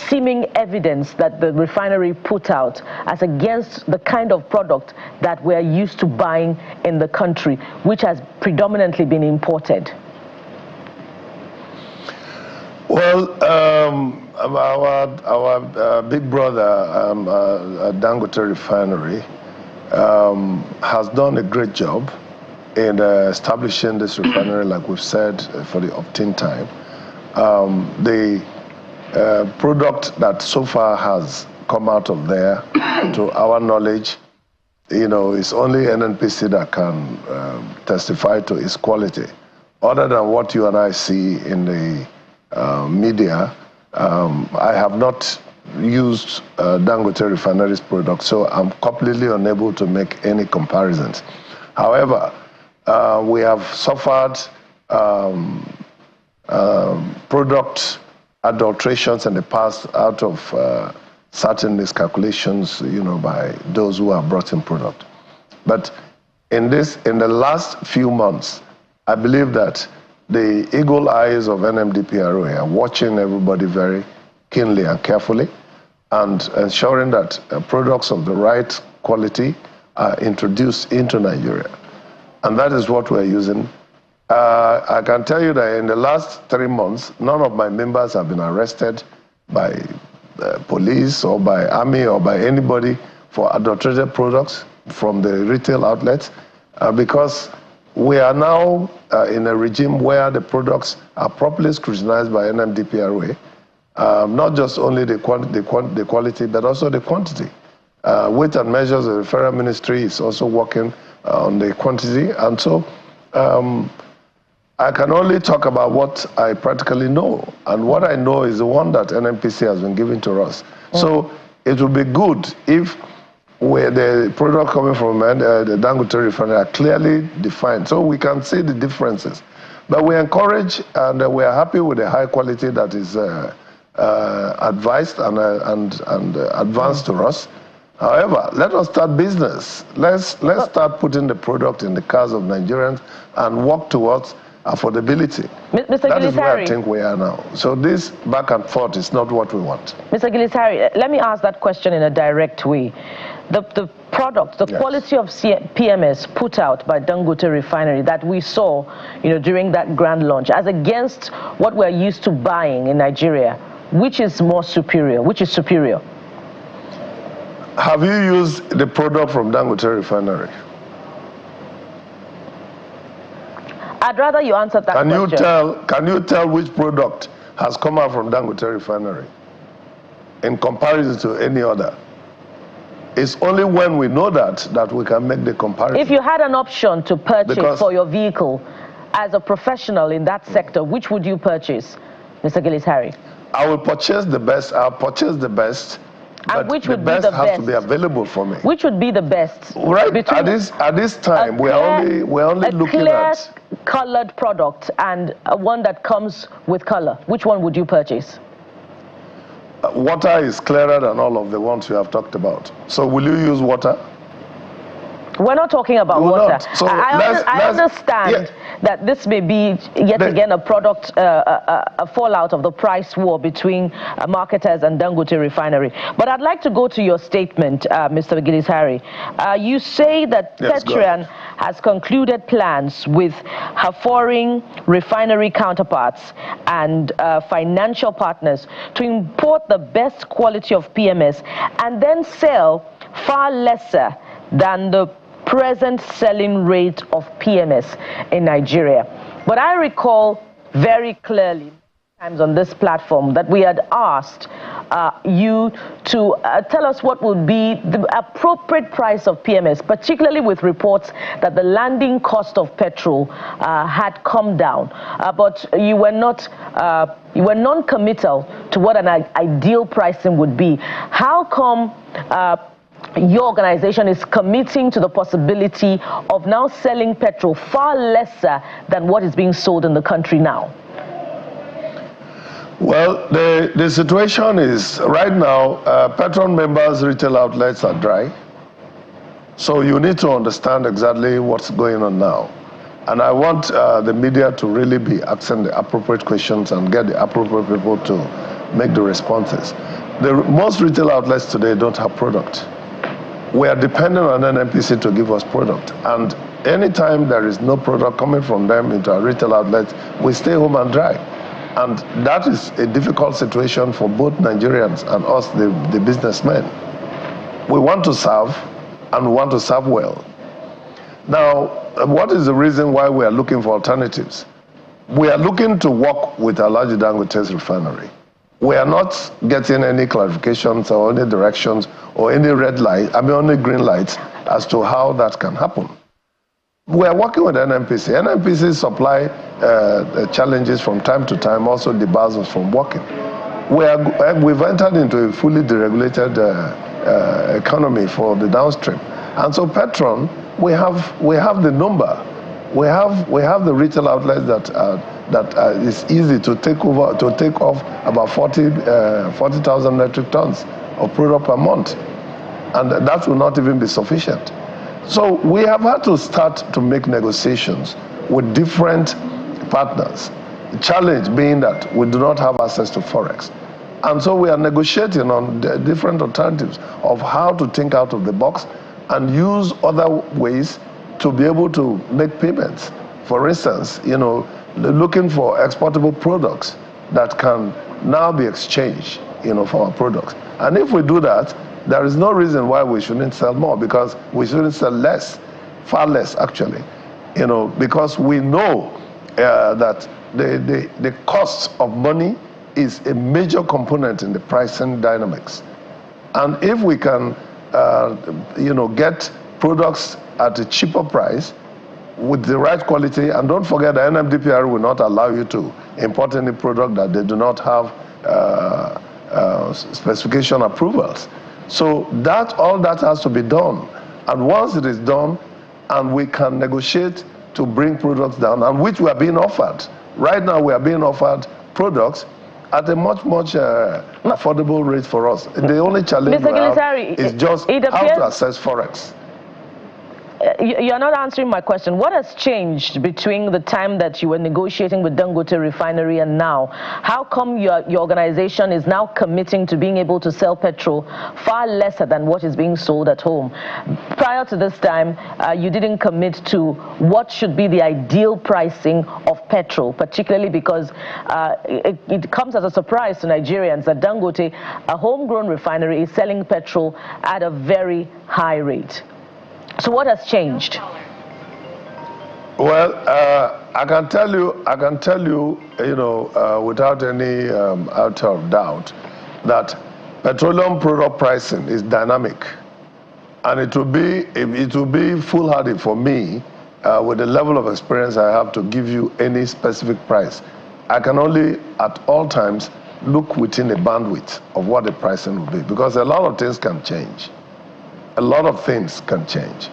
seeming evidence that the refinery put out as against the kind of product that we're used to buying in the country, which has predominantly been imported? Well, our big brother, Dangote Refinery, has done a great job in establishing this refinery, like we've said, for the opt-in time. The product that so far has come out of there, to our knowledge, it's only NNPC that can testify to its quality. Other than what you and I see in the media, I have not used Dangote Refinery's product, so I'm completely unable to make any comparisons. However, we have suffered product adulterations in the past out of certain miscalculations, by those who have brought in product. But in the last few months, I believe that the eagle eyes of NMDPRA are watching everybody very keenly and carefully and ensuring that products of the right quality are introduced into Nigeria. And that is what we're using. I can tell you that in the last 3 months, none of my members have been arrested by police or by army or by anybody for adulterated products from the retail outlets because we are now in a regime where the products are properly scrutinized by NMDPRA, not just only the quality, but also the quantity. Weight and measures, the referral ministry is also working on the quantity. And so I can only talk about what I practically know. And what I know is the one that NNPC has been giving to us. So it would be good if the product coming from the Dangote Refinery are clearly defined, so we can see the differences. But we encourage and we are happy with the high quality that is advised and advanced to us. However, let us start business. Let's start putting the product in the cars of Nigerians and work towards affordability. Mr. That is where I think we are now. So this back and forth is not what we want. Mr. Gilisari, let me ask that question in a direct way. The product, the quality of PMS put out by Dangote Refinery that we saw, during that grand launch, as against what we're used to buying in Nigeria, which is more superior? Which is superior? Have you used the product from Dangote Refinery? I'd rather you answer that question. Can you tell which product has come out from Dangote Refinery in comparison to any other? It's only when we know that we can make the comparison. If you had an option to purchase for your vehicle as a professional in that sector, which would you purchase, Mr. Gilisari? I will purchase the best. I'll purchase the best. And but which the would best be the has best? to be available for me. Which would be the best? Right. At this time, we're only looking at colored product and one that comes with color. Which one would you purchase? Water is clearer than all of the ones you have talked about. So will you use water? We're not talking about water. So I understand that this may be yet again a product, a fallout of the price war between marketers and Dangote refinery. But I'd like to go to your statement, Mr. Gilisari. You say that Petran has concluded plans with her foreign refinery counterparts and financial partners to import the best quality of PMS and then sell far lesser than the present selling rate of PMS in Nigeria. But I recall very clearly times on this platform that we had asked you to tell us what would be the appropriate price of PMS, particularly with reports that the landing cost of petrol had come down, but you were not non-committal to what an ideal pricing would be. How come your organization is committing to the possibility of now selling petrol far lesser than what is being sold in the country now? Well, the situation is right now, PETROAN members' retail outlets are dry. So you need to understand exactly what's going on now. And I want the media to really be asking the appropriate questions and get the appropriate people to make the responses. Most retail outlets today don't have product. We are dependent on NNPC to give us product. And anytime there is no product coming from them into our retail outlets, we stay home and dry. And that is a difficult situation for both Nigerians and us, the businessmen. We want to serve, and we want to serve well. Now, what is the reason why we are looking for alternatives? We are looking to work with Alhaji Dangote's refinery. We are not getting any clarifications or any directions or any red light, any green lights as to how that can happen. We are working with NNPC. NNPC supply challenges from time to time, also debars us from working. We've entered into a fully deregulated economy for the downstream. And so Petron, we have the number. We have the retail outlets that is easy to take off about 40,000 metric tons of product per month, and that will not even be sufficient. So we have had to start to make negotiations with different partners. The challenge being that we do not have access to forex, and so we are negotiating on the different alternatives of how to think out of the box and use other ways to be able to make payments. For instance, looking for exportable products that can now be exchanged, for our products. And if we do that, there is no reason why we shouldn't sell more, because we shouldn't sell less, far less actually, because we know that the cost of money is a major component in the pricing dynamics. And if we can, get products at a cheaper price with the right quality, and don't forget the NMDPR will not allow you to import any product that they do not have specification approvals. So all that has to be done. And once it is done, and we can negotiate to bring products down, and which we are being offered. Right now we are being offered products at a much affordable rate for us. The only challenge we have is just how to access forex. You're not answering my question. What has changed between the time that you were negotiating with Dangote Refinery and now? How come your organization is now committing to being able to sell petrol far lesser than what is being sold at home? Prior to this time, you didn't commit to what should be the ideal pricing of petrol, particularly because it comes as a surprise to Nigerians that Dangote, a homegrown refinery, is selling petrol at a very high rate. So what has changed? Well, I can tell you, without any out of doubt, that petroleum product pricing is dynamic, and it will be foolhardy for me, with the level of experience I have, to give you any specific price. I can only, at all times, look within a bandwidth of what the pricing will be, because a lot of things can change. A lot of things can change.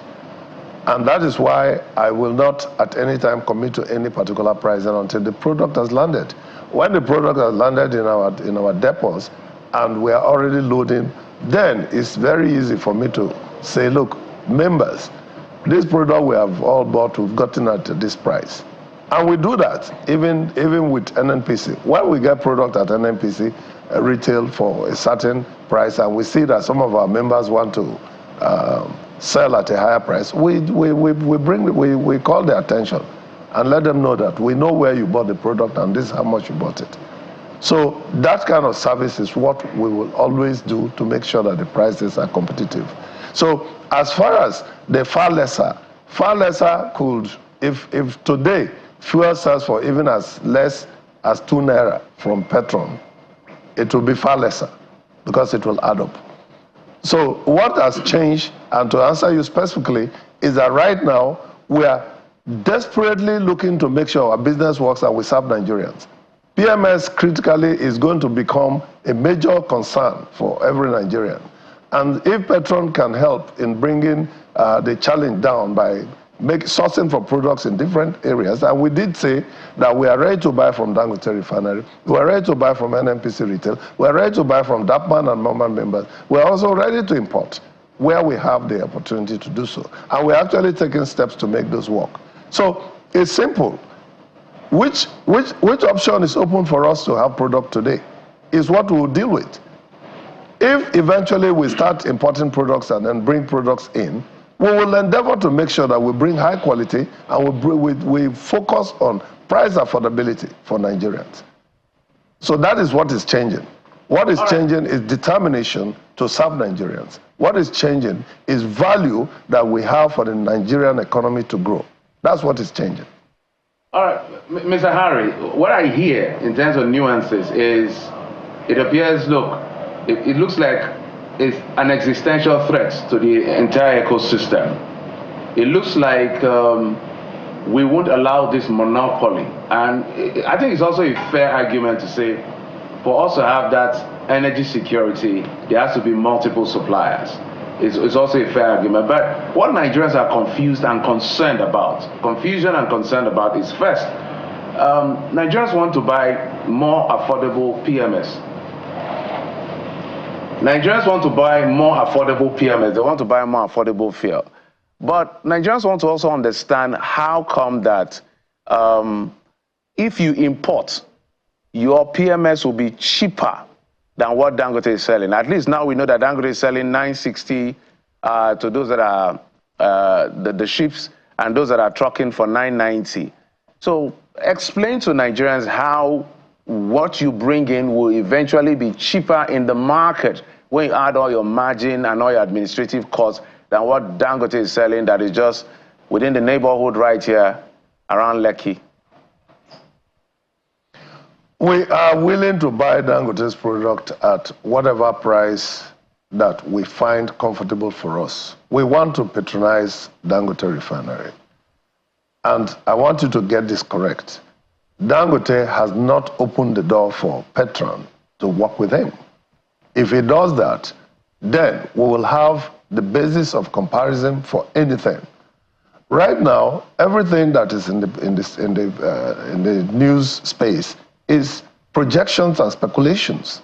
And that is why I will not at any time commit to any particular pricing until the product has landed. When the product has landed in our depots and we are already loading, then it's very easy for me to say, look, members, this product we have all bought, we've gotten at this price. And we do that even with NNPC. When we get product at NNPC retail for a certain price, and we see that some of our members want to sell at a higher price, we call their attention and let them know that we know where you bought the product and this is how much you bought it. So that kind of service is what we will always do to make sure that the prices are competitive. So as far as the far lesser could, if today fuel sells for even as less as 2 naira from Petron, it will be far lesser because it will add up. So what has changed, and to answer you specifically, is that right now we are desperately looking to make sure our business works and we serve Nigerians. PMS critically is going to become a major concern for every Nigerian. And if Petron can help in bringing the challenge down by sourcing for products in different areas, and we did say that we are ready to buy from Dangote Refinery, we are ready to buy from NNPC Retail, we are ready to buy from DAPMAN and MOMAN members, we are also ready to import where we have the opportunity to do so. And we're actually taking steps to make those work. So it's simple. Which option is open for us to have product today is what we'll deal with. If eventually we start importing products and then bring products in, we will endeavor to make sure that we bring high quality and we focus on price affordability for Nigerians. So that is what is changing. What is changing is determination to serve Nigerians. What is changing is value that we have for the Nigerian economy to grow. That's what is changing. All right, Mr. Harry, what I hear in terms of nuances is it appears, look, it looks like it's an existential threat to the entire ecosystem. It looks like we won't allow this monopoly. And I think it's also a fair argument to say, for us to have that energy security, there has to be multiple suppliers. It's also a fair argument. But what Nigerians are confused and concerned about, is first, Nigerians want to buy more affordable PMS. Nigerians want to buy more affordable PMS. They want to buy more affordable fuel. But Nigerians want to also understand how come that if you import, your PMS will be cheaper than what Dangote is selling. At least now we know that Dangote is selling 960 to those that are the ships, and those that are trucking for 990. So explain to Nigerians how what you bring in will eventually be cheaper in the market when you add all your margin and all your administrative costs than what Dangote is selling that is just within the neighborhood right here around Lekki. We are willing to buy Dangote's product at whatever price that we find comfortable for us. We want to patronize Dangote Refinery. And I want you to get this correct. Dangote has not opened the door for Petran to work with him. If he does that, then we will have the basis of comparison for anything. Right now, everything that is in the news space is projections and speculations.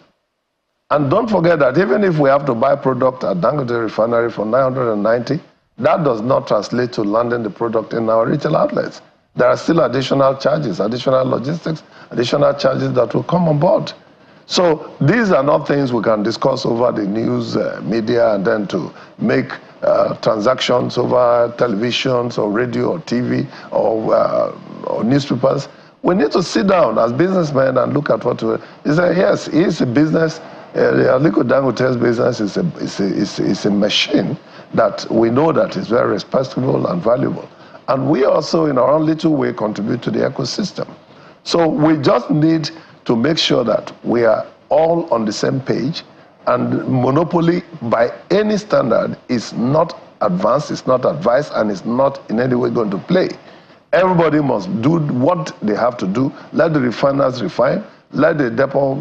And don't forget that even if we have to buy product at Dangote Refinery for 990, that does not translate to landing the product in our retail outlets. There are still additional charges, additional logistics, additional charges that will come on board. So these are not things we can discuss over the news media and then to make transactions over televisions or radio or TV or newspapers. We need to sit down as businessmen and look at what we say. Yes, it's a business. Aliko Dangote's business is a machine that we know that is very respectable and valuable. And we also, in our own little way, contribute to the ecosystem. So we just need to make sure that we are all on the same page, and monopoly by any standard is not advanced, it's not advised, and it's not in any way going to play. Everybody must do what they have to do. Let the refiners refine. Let the depot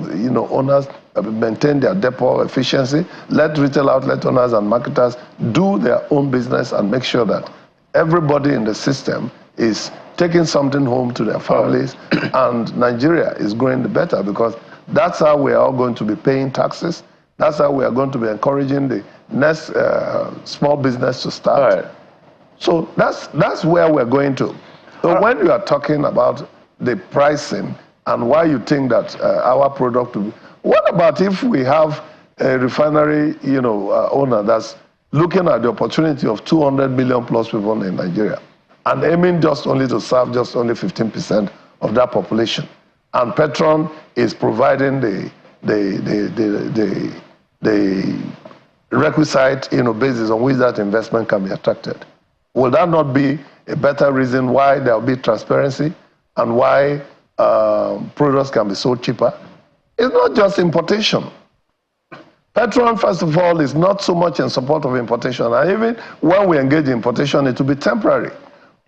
owners maintain their depot efficiency. Let retail outlet owners and marketers do their own business and make sure that everybody in the system is taking something home to their families, and Nigeria is growing better, because that's how we are all going to be paying taxes. That's how we are going to be encouraging the next small business to start. Right. So that's where we're going to. So when you are talking about the pricing and why you think that our product will be, what about if we have a refinery, owner that's looking at the opportunity of 200 million plus people in Nigeria and aiming just only to serve just only 15% of that population, and Petron is providing the requisite basis on which that investment can be attracted? Will that not be a better reason why there will be transparency and why products can be sold cheaper? It's not just importation. Petron, first of all, is not so much in support of importation. And even when we engage in importation, it will be temporary.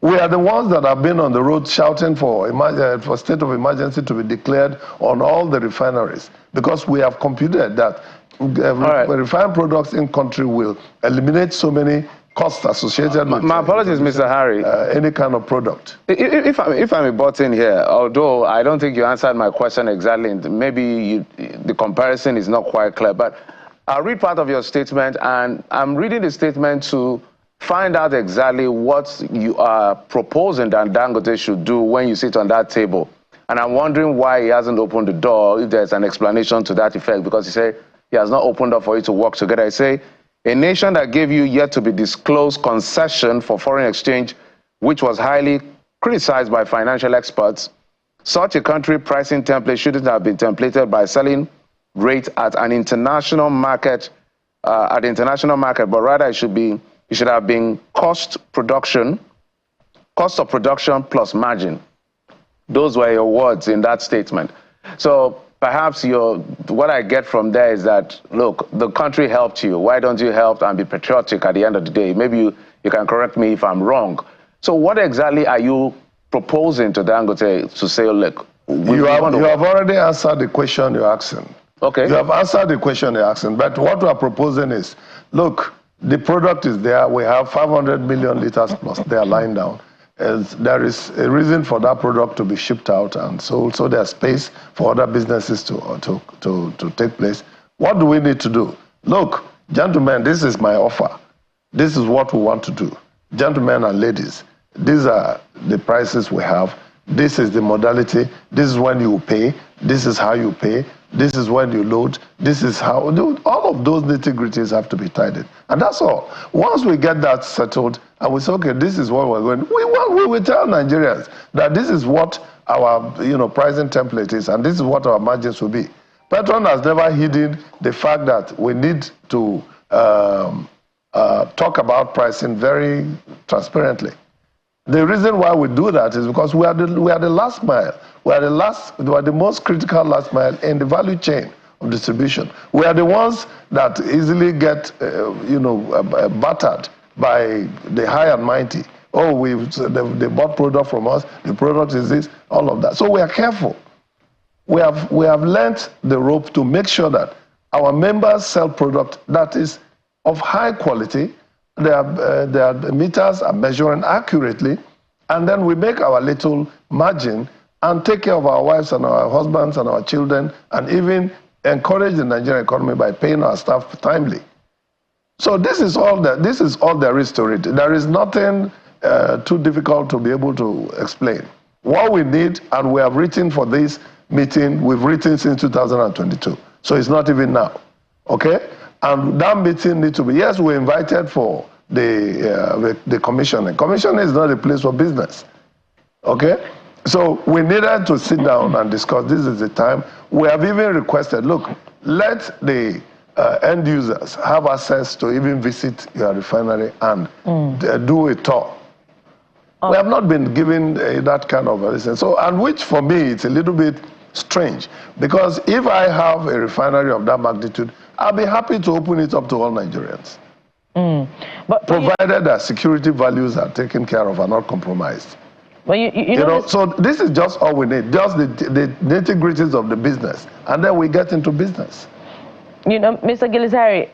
We are the ones that have been on the road shouting for state of emergency to be declared on all the refineries, because we have computed that refined products in country will eliminate so many costs associated with... My apologies, Mr. Harry. Any kind of product. If I'm a butt in here, although I don't think you answered my question exactly, maybe the comparison is not quite clear, but I'll read part of your statement, and I'm reading the statement to find out exactly what you are proposing that Dangote should do when you sit on that table. And I'm wondering why he hasn't opened the door, if there's an explanation to that effect, because he said he has not opened up for you to work together. I say, a nation that gave you yet to be disclosed concession for foreign exchange, which was highly criticized by financial experts. Such a country pricing template shouldn't have been templated by selling rate at an international market, but rather it should have been cost of production plus margin. Those were your words in that statement. So perhaps what I get from there is that, look, the country helped you. Why don't you help and be patriotic at the end of the day? Maybe you can correct me if I'm wrong. So what exactly are you proposing to Dangote to say, look, you have already answered the question you're asking. Okay. You have answered the question you're asking, but what we are proposing is, look, the product is there. We have 500 million liters plus there lying down. There is a reason for that product to be shipped out, and so there's space for other businesses to take place. What do we need to do? Look, gentlemen, this is my offer. This is what we want to do. Gentlemen and ladies, these are the prices we have. This is the modality. This is when you pay. This is how you pay. This is when you load. This is how... All of those nitty-gritties have to be tidied. And that's all. Once we get that settled, and we say, okay, this is what we're going... We will tell Nigerians that this is what our pricing template is, and this is what our margins will be. Petron has never hidden the fact that we need to talk about pricing very transparently. The reason why we do that is because we are the last mile. We are the most critical last mile in the value chain of distribution. We are the ones that easily get, battered by the high and mighty. Oh, they bought product from us. The product is this, all of that. So we are careful. We have learnt the rope to make sure that our members sell product that is of high quality. Their meters are measuring accurately, and then we make our little margin and take care of our wives and our husbands and our children, and even encourage the Nigerian economy by paying our staff timely. So this is all there is to it. There is nothing too difficult to be able to explain. What we need, and we have written for this meeting, we've written since 2022. So it's not even now, okay? And that meeting needs to be, yes, we're invited for the commissioning. Commissioning is not a place for business, okay? So we needed to sit down and discuss. This is the time. We have even requested, look, let the end users have access to even visit your refinery and do a tour. We have not been given that kind of a listen. So, and which for me, it's a little bit strange, because if I have a refinery of that magnitude, I'll be happy to open it up to all Nigerians. But provided that security values are taken care of and not compromised. Well, you know, so this is just all we need, just the nitty-gritties of the business, and then we get into business. You know, Mr. Gilizari,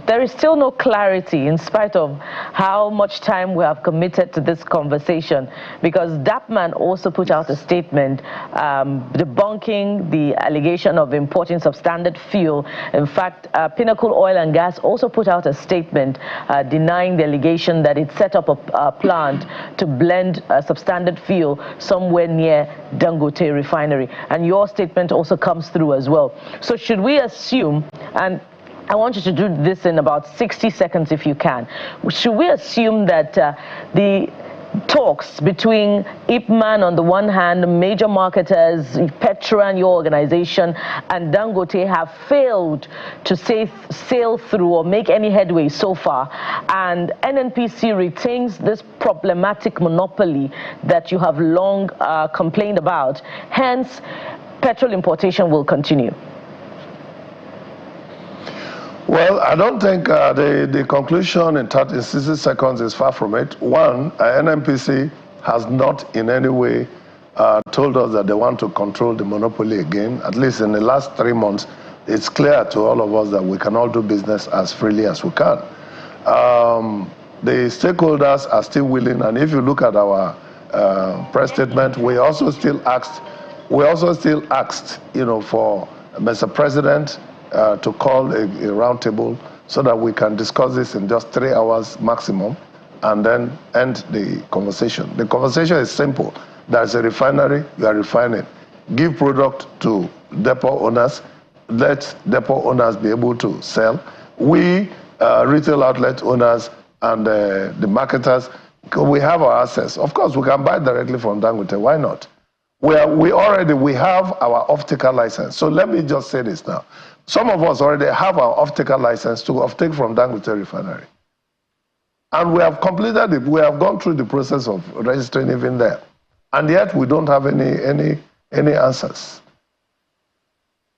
there is still no clarity in spite of how much time we have committed to this conversation, because DAPMAN also put out a statement debunking the allegation of importing substandard fuel. In fact, Pinnacle Oil and Gas also put out a statement denying the allegation that it set up a plant to blend substandard fuel somewhere near Dangote refinery. And your statement also comes through as well. So should we assume, and I want you to do this in about 60 seconds if you can, should we assume that the talks between IPMAN on the one hand, major marketers, PETROAN, your organization, and Dangote have failed to sail through or make any headway so far, and NNPC retains this problematic monopoly that you have long complained about, hence petrol importation will continue? Well, I don't think the conclusion in 60 seconds is far from it. One, NNPC has not in any way told us that they want to control the monopoly again. At least in the last 3 months, it's clear to all of us that we can all do business as freely as we can. The stakeholders are still willing, and if you look at our press statement, we also still asked, you know, for Mr. President to call a roundtable so that we can discuss this in just 3 hours maximum and then end the conversation. The conversation is simple. There's a refinery, you are refining. Give product to depot owners, let depot owners be able to sell. We, retail outlet owners and the marketers, we have our access. Of course, we can buy directly from Dangote, why not? We have our off-taker license. So let me just say this now. Some of us already have our off-taker license to off-take from Dangote refinery. And we have completed it. We have gone through the process of registering even there. And yet we don't have any answers.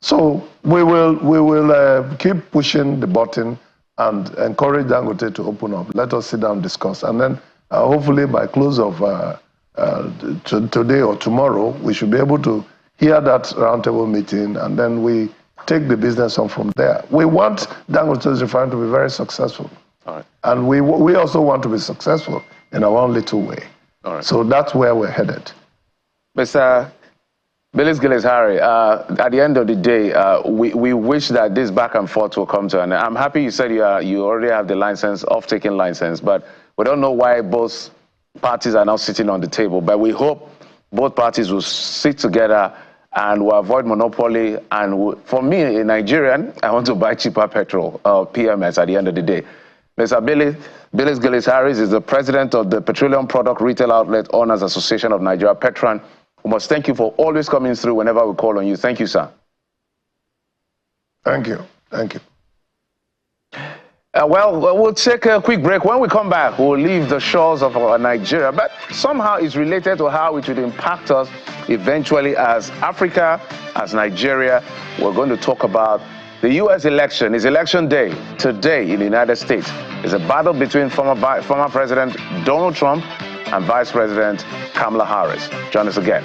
So we will keep pushing the button and encourage Dangote to open up. Let us sit down and discuss. And then hopefully by close of today or tomorrow, we should be able to hear that roundtable meeting, and then we take the business on from there. We want Dangote's refinery to be very successful. All right. And we also want to be successful in our own little way. All right. So that's where we're headed. Mr. Gilizari, at the end of the day, we wish that this back and forth will come to an end. I'm happy you said you already have the license, off-taking license, but we don't know why both parties are now sitting on the table. But we hope both parties will sit together and will avoid monopoly. And for me, a Nigerian, I want to buy cheaper petrol, PMS, at the end of the day. Mr. Billis Gillis-Harris is the president of the Petroleum Product Retail Outlet Owners Association of Nigeria, Petran. We must thank you for always coming through whenever we call on you. Thank you, sir. Thank you. Thank you. Well, we'll take a quick break. When we come back, we'll leave the shores of Nigeria, but somehow it's related to how it would impact us eventually as Africa, as Nigeria. We're going to talk about the U.S. election. It's election day today in the United States. It's a battle between former President Donald Trump and Vice President Kamala Harris. Join us again.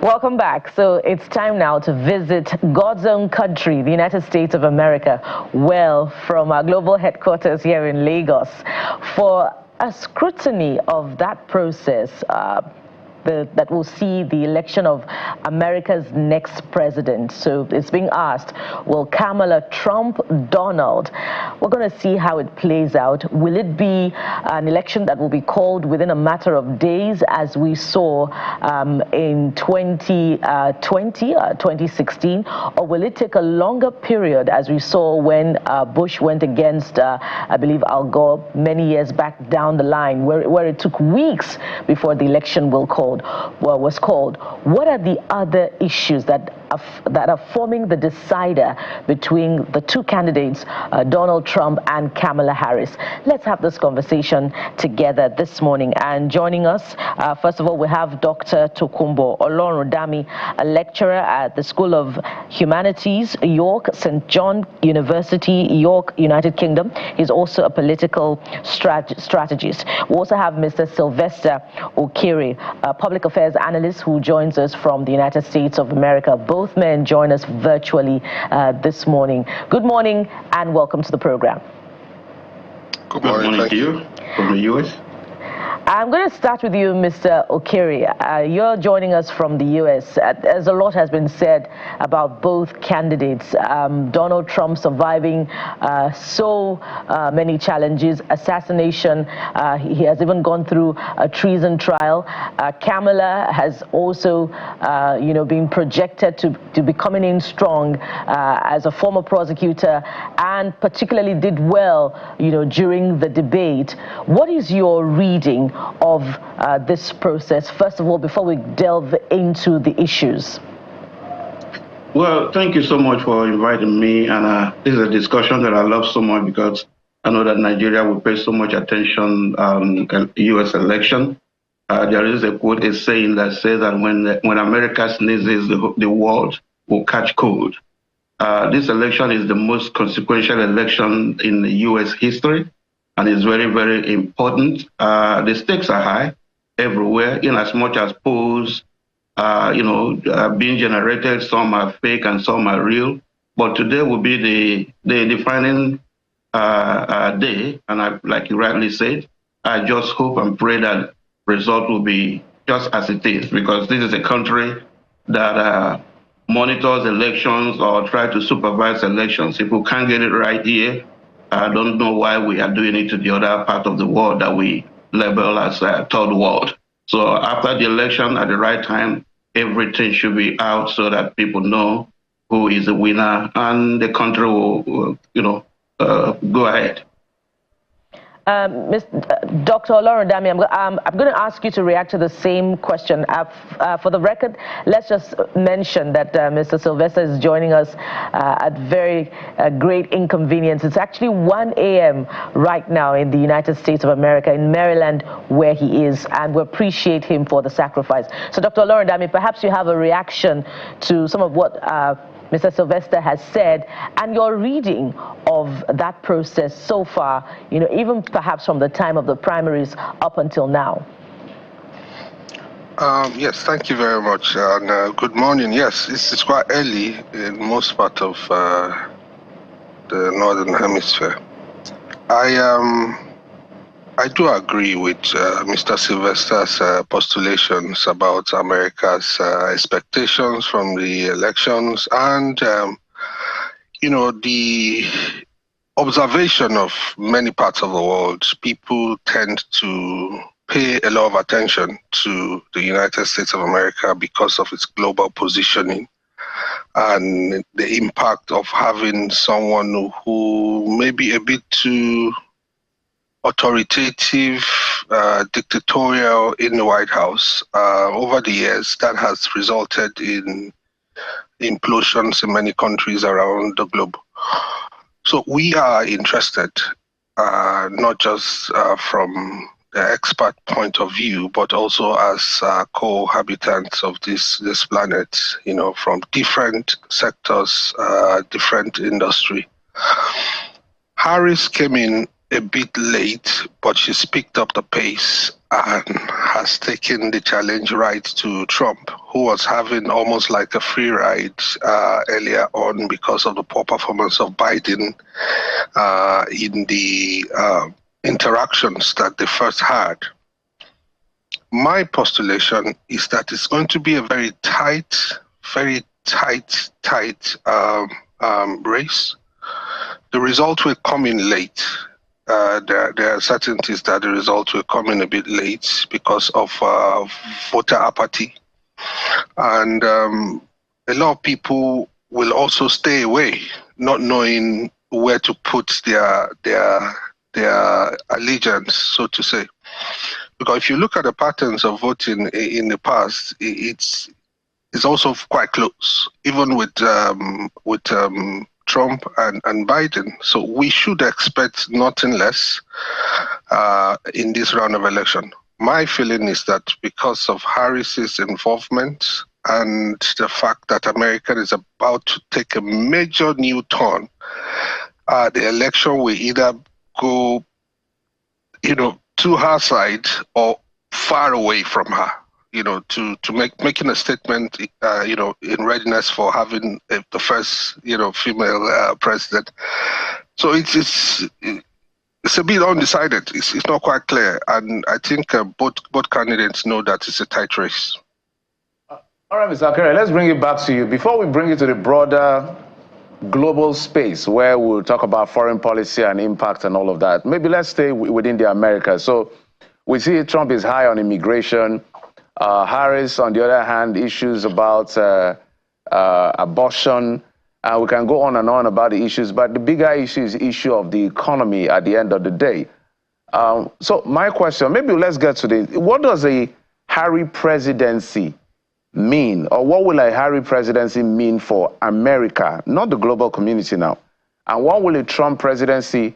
Welcome back. So it's time now to visit God's own country, the United States of America, well, from our global headquarters here in Lagos, for a scrutiny of that process that will see the election of America's next president. So it's being asked, will Kamala trump Donald? We're going to see how it plays out. Will it be an election that will be called within a matter of days, as we saw in 2016, or will it take a longer period, as we saw when Bush went against, I believe, Al Gore many years back down the line, where it took weeks before the election was called? What are the other issues that that are forming the decider between the two candidates, Donald Trump and Kamala Harris. Let's have this conversation together this morning. And joining us, first of all, we have Dr. Tokunbo Olorundami, a lecturer at the School of Humanities, York, St. John University, York, United Kingdom. He's also a political strategist. We also have Mr. Sylvester Okere, a public affairs analyst who joins us from the United States of America. Both men join us virtually this morning. Good morning and welcome to the program. Good morning to you from the U.S. I'm going to start with you, Mr. Okere. You're joining us from the U.S. As a lot has been said about both candidates. Donald Trump surviving so many challenges, assassination. He has even gone through a treason trial. Kamala has also, been projected to be coming in strong as a former prosecutor, and particularly did well, during the debate. What is your reading of this process, first of all, before we delve into the issues? Well, thank you so much for inviting me, and this is a discussion that I love so much because I know that Nigeria will pay so much attention on the U.S. election. There is a quote, a saying that says that when America sneezes, the world will catch cold. This election is the most consequential election in the U.S. history, and it's very, very important. The stakes are high everywhere, in as much as polls, being generated. Some are fake and some are real. But today will be the defining day, and like you rightly said, I just hope and pray that result will be just as it is, because this is a country that monitors elections or try to supervise elections. If we can't get it right here, I don't know why we are doing it to the other part of the world that we label as third world. So after the election, at the right time, everything should be out so that people know who is the winner, and the country will, go ahead. Dr. Olorundami, I'm going to ask you to react to the same question. For the record, let's just mention that Mr. Sylvester is joining us at very great inconvenience. It's actually 1 a.m. right now in the United States of America, in Maryland, where he is, and we appreciate him for the sacrifice. So, Dr. Olorundami, perhaps you have a reaction to some of what Mr. Sylvester has said, and your reading of that process so far, even perhaps from the time of the primaries up until now. Yes, thank you very much, and good morning. Yes, it's quite early in most part of the Northern Hemisphere. I do agree with Mr. Sylvester's postulations about America's expectations from the elections, and the observation of many parts of the world. People tend to pay a lot of attention to the United States of America because of its global positioning and the impact of having someone who may be a bit too authoritative, dictatorial in the White House. Over the years, that has resulted in implosions in many countries around the globe. So we are interested, not just from the expert point of view, but also as cohabitants of this planet, from different sectors, different industry. Harris came in a bit late, but she's picked up the pace and has taken the challenge right to Trump, who was having almost like a free ride earlier on because of the poor performance of Biden in the interactions that they first had. My postulation is that it's going to be a very tight race. The result will come in late. There are certainties that the results will come in a bit late because of voter apathy. And a lot of people will also stay away, not knowing where to put their allegiance, so to say. Because if you look at the patterns of voting in the past, it's is also quite close, even with Trump and Biden. So we should expect nothing less in this round of election. My feeling is that because of Harris's involvement and the fact that America is about to take a major new turn, the election will either go, to her side or far away from her, to making a statement, in readiness for having the first, female president. So it's a bit undecided. It's not quite clear, and I think both candidates know that it's a tight race. All right, Mr. Akere, let's bring it back to you. Before we bring it to the broader global space where we'll talk about foreign policy and impact and all of that, maybe let's stay within the Americas. So we see Trump is high on immigration. Harris, on the other hand, issues about abortion. We can go on and on about the issues, but the bigger issue is the issue of the economy at the end of the day. So my question, maybe let's get to this. What does a Harry presidency mean, or what will a Harry presidency mean for America, not the global community now? And what will a Trump presidency,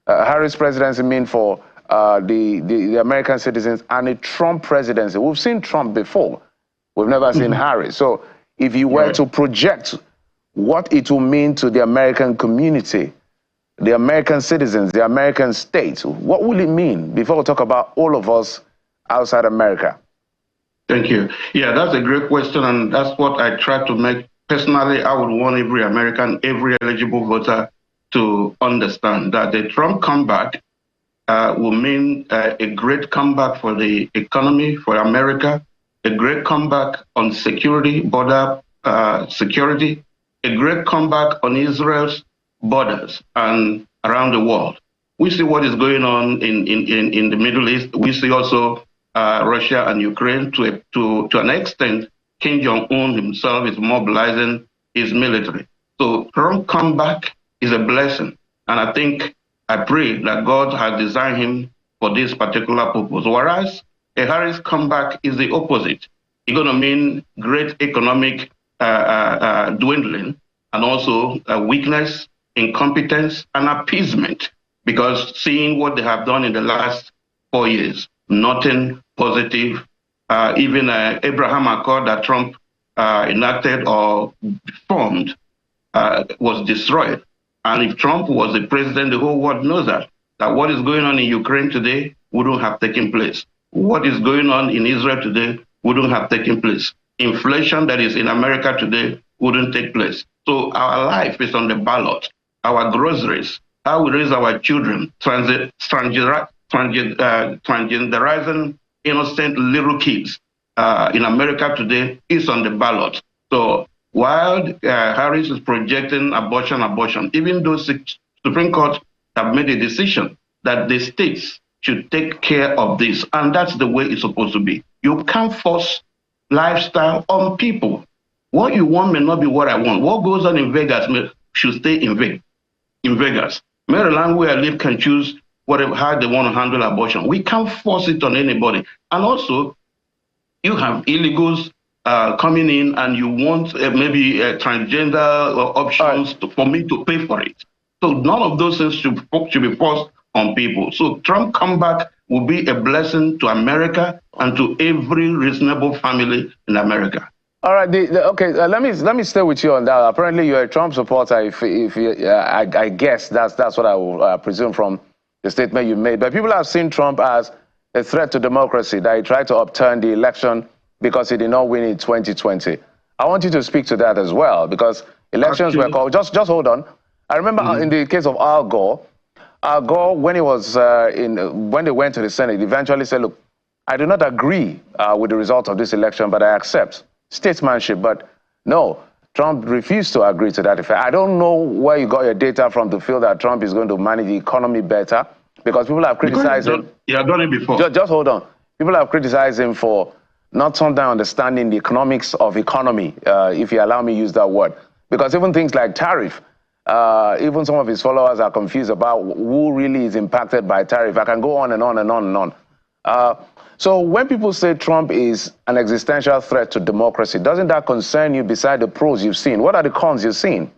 Harris presidency mean for the American citizens and a Trump presidency? We've seen Trump before. We've never seen Harris. So if you were to project what it will mean to the American community, the American citizens, the American state, what will it mean before we talk about all of us outside America? Thank you. Yeah, that's a great question, and that's what I try to make. Personally, I would want every American, every eligible voter to understand that the Trump comeback will mean a great comeback for the economy, for America, a great comeback on security, border security, a great comeback on Israel's borders and around the world. We see what is going on in the Middle East. We see also Russia and Ukraine. To an extent, Kim Jong-un himself is mobilizing his military. So Trump comeback is a blessing. And I pray that God has designed him for this particular purpose. Whereas a Harris comeback is the opposite. It's going to mean great economic dwindling, and also weakness, incompetence, and appeasement. Because seeing what they have done in the last 4 years, nothing positive. Even Abraham Accord that Trump enacted or formed was destroyed. And if Trump was the president, the whole world knows that what is going on in Ukraine today wouldn't have taken place. What is going on in Israel today wouldn't have taken place. Inflation that is in America today wouldn't take place. So our life is on the ballot. Our groceries, how we raise our children, transgenderizing innocent little kids in America today is on the ballot. So while Harris is projecting abortion, even though Supreme Court have made a decision that the states should take care of this, and that's the way it's supposed to be. You can't force lifestyle on people. What you want may not be what I want. What goes on in Vegas should stay in Vegas. Maryland, where I live, can choose how they want to handle abortion. We can't force it on anybody. And also, you have illegals coming in, and you want maybe transgender options for me to pay for it. So none of those things should be forced on people. So Trump comeback will be a blessing to America and to every reasonable family in America. All right. Okay. Let me stay with you on that. Apparently, you're a Trump supporter. I guess that's what I will presume from the statement you made. But people have seen Trump as a threat to democracy, that he tried to upturn the election because he did not win in 2020. I want you to speak to that as well, because elections were called. Just hold on. I remember in the case of Al Gore, when he was when they went to the Senate, eventually said, "Look, I do not agree with the result of this election, but I accept statesmanship." But no, Trump refused to agree to that effect. I don't know where you got your data from to feel that Trump is going to manage the economy better, because people have criticized him. He had done it before. Just hold on. People have criticized him for not sometimes understanding the economics of economy, if you allow me to use that word. Because even things like tariff, even some of his followers are confused about who really is impacted by tariff. I can go on and on and on and on. So when people say Trump is an existential threat to democracy, doesn't that concern you beside the pros you've seen? What are the cons you've seen?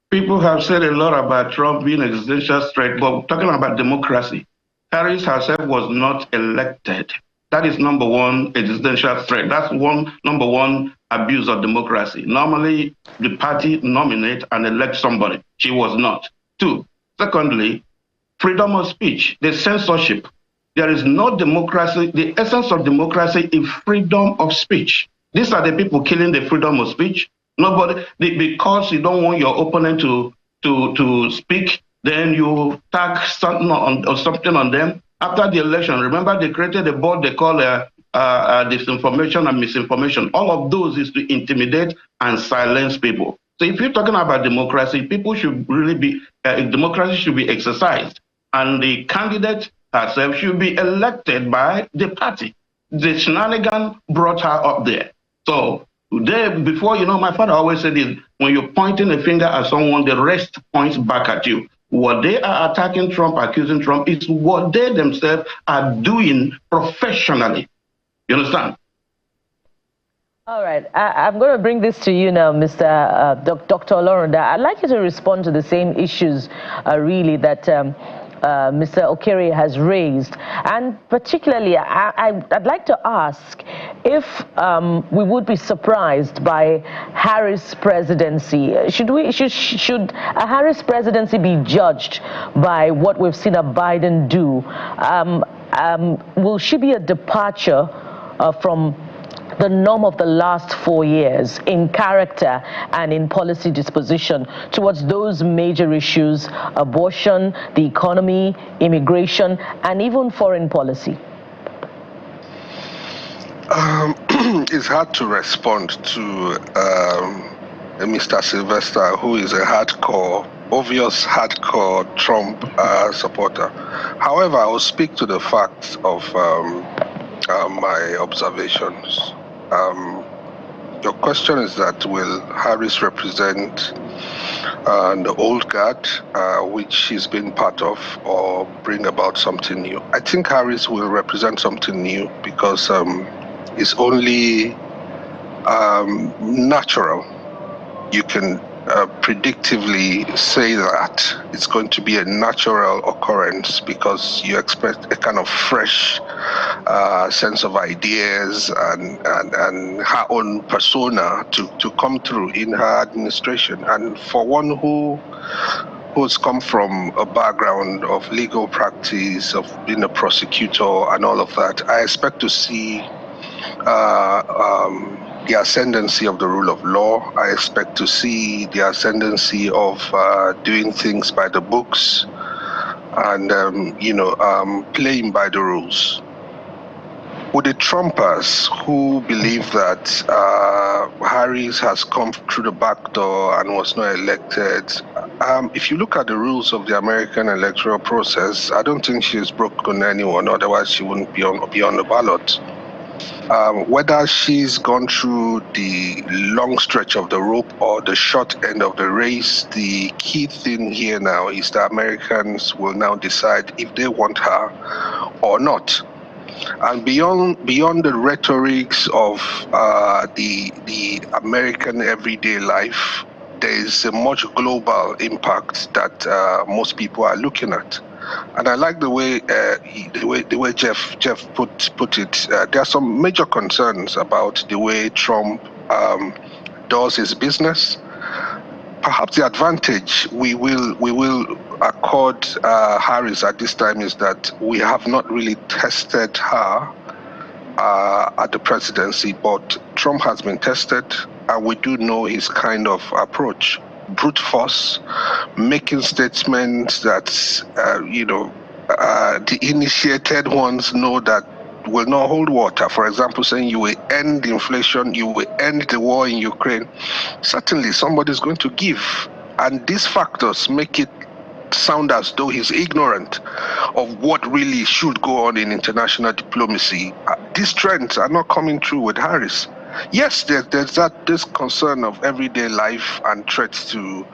People have said a lot about Trump being an existential threat, but talking about democracy, Harris herself was not elected. That is number one existential threat. That's number one abuse of democracy. Normally, the party nominate and elect somebody. She was not. Two, secondly, freedom of speech, the censorship. There is no democracy. The essence of democracy is freedom of speech. These are the people killing the freedom of speech. Nobody, because you don't want your opponent to speak, then you tag something on them. After the election, remember they created a board they call disinformation and misinformation. All of those is to intimidate and silence people. So if you're talking about democracy, people should really be, democracy should be exercised. And the candidate herself should be elected by the party. The shenanigan brought her up there. So before, my father always said this, when you're pointing a finger at someone, the rest points back at you. What they are attacking Trump, accusing Trump, is what they themselves are doing professionally. You understand? All right. I'm going to bring this to you now, Mr. Dr. Olorunda. I'd like you to respond to the same issues, really, that Mr. Okere has raised. And particularly, I'd like to ask if we would be surprised by Harris' presidency. Should a Harris presidency be judged by what we've seen a Biden do? Will she be a departure from the norm of the last 4 years in character and in policy disposition towards those major issues, abortion, the economy, immigration, and even foreign policy? It's hard to respond to Mr. Sylvester, who is a obvious hardcore Trump supporter. However, I will speak to the facts of my observations. Your question is that will Harris represent the old guard, which she's been part of, or bring about something new? I think Harris will represent something new because it's only natural. You can predictively say that it's going to be a natural occurrence because you expect a kind of fresh sense of ideas and her own persona to come through in her administration. And for one who's come from a background of legal practice, of being a prosecutor and all of that, I expect to see the ascendancy of the rule of law. I expect to see the ascendancy of doing things by the books and, playing by the rules. With the Trumpers who believe that Harris has come through the back door and was not elected, if you look at the rules of the American electoral process, I don't think she's broken anyone, otherwise she wouldn't be on the ballot. Whether she's gone through the long stretch of the rope or the short end of the race, the key thing here now is that Americans will now decide if they want her or not. And beyond the rhetorics of the American everyday life, there is a much global impact that most people are looking at. And I like the way Jeff put it. There are some major concerns about the way Trump does his business. Perhaps the advantage we will accord Harris at this time is that we have not really tested her at the presidency, but Trump has been tested, and we do know his kind of approach. Brute force, making statements that, the initiated ones know that will not hold water. For example, saying you will end inflation, you will end the war in Ukraine. Certainly somebody is going to give. And these factors make it sound as though he's ignorant of what really should go on in international diplomacy. These trends are not coming true with Harris. Yes, there's this concern of everyday life and threats to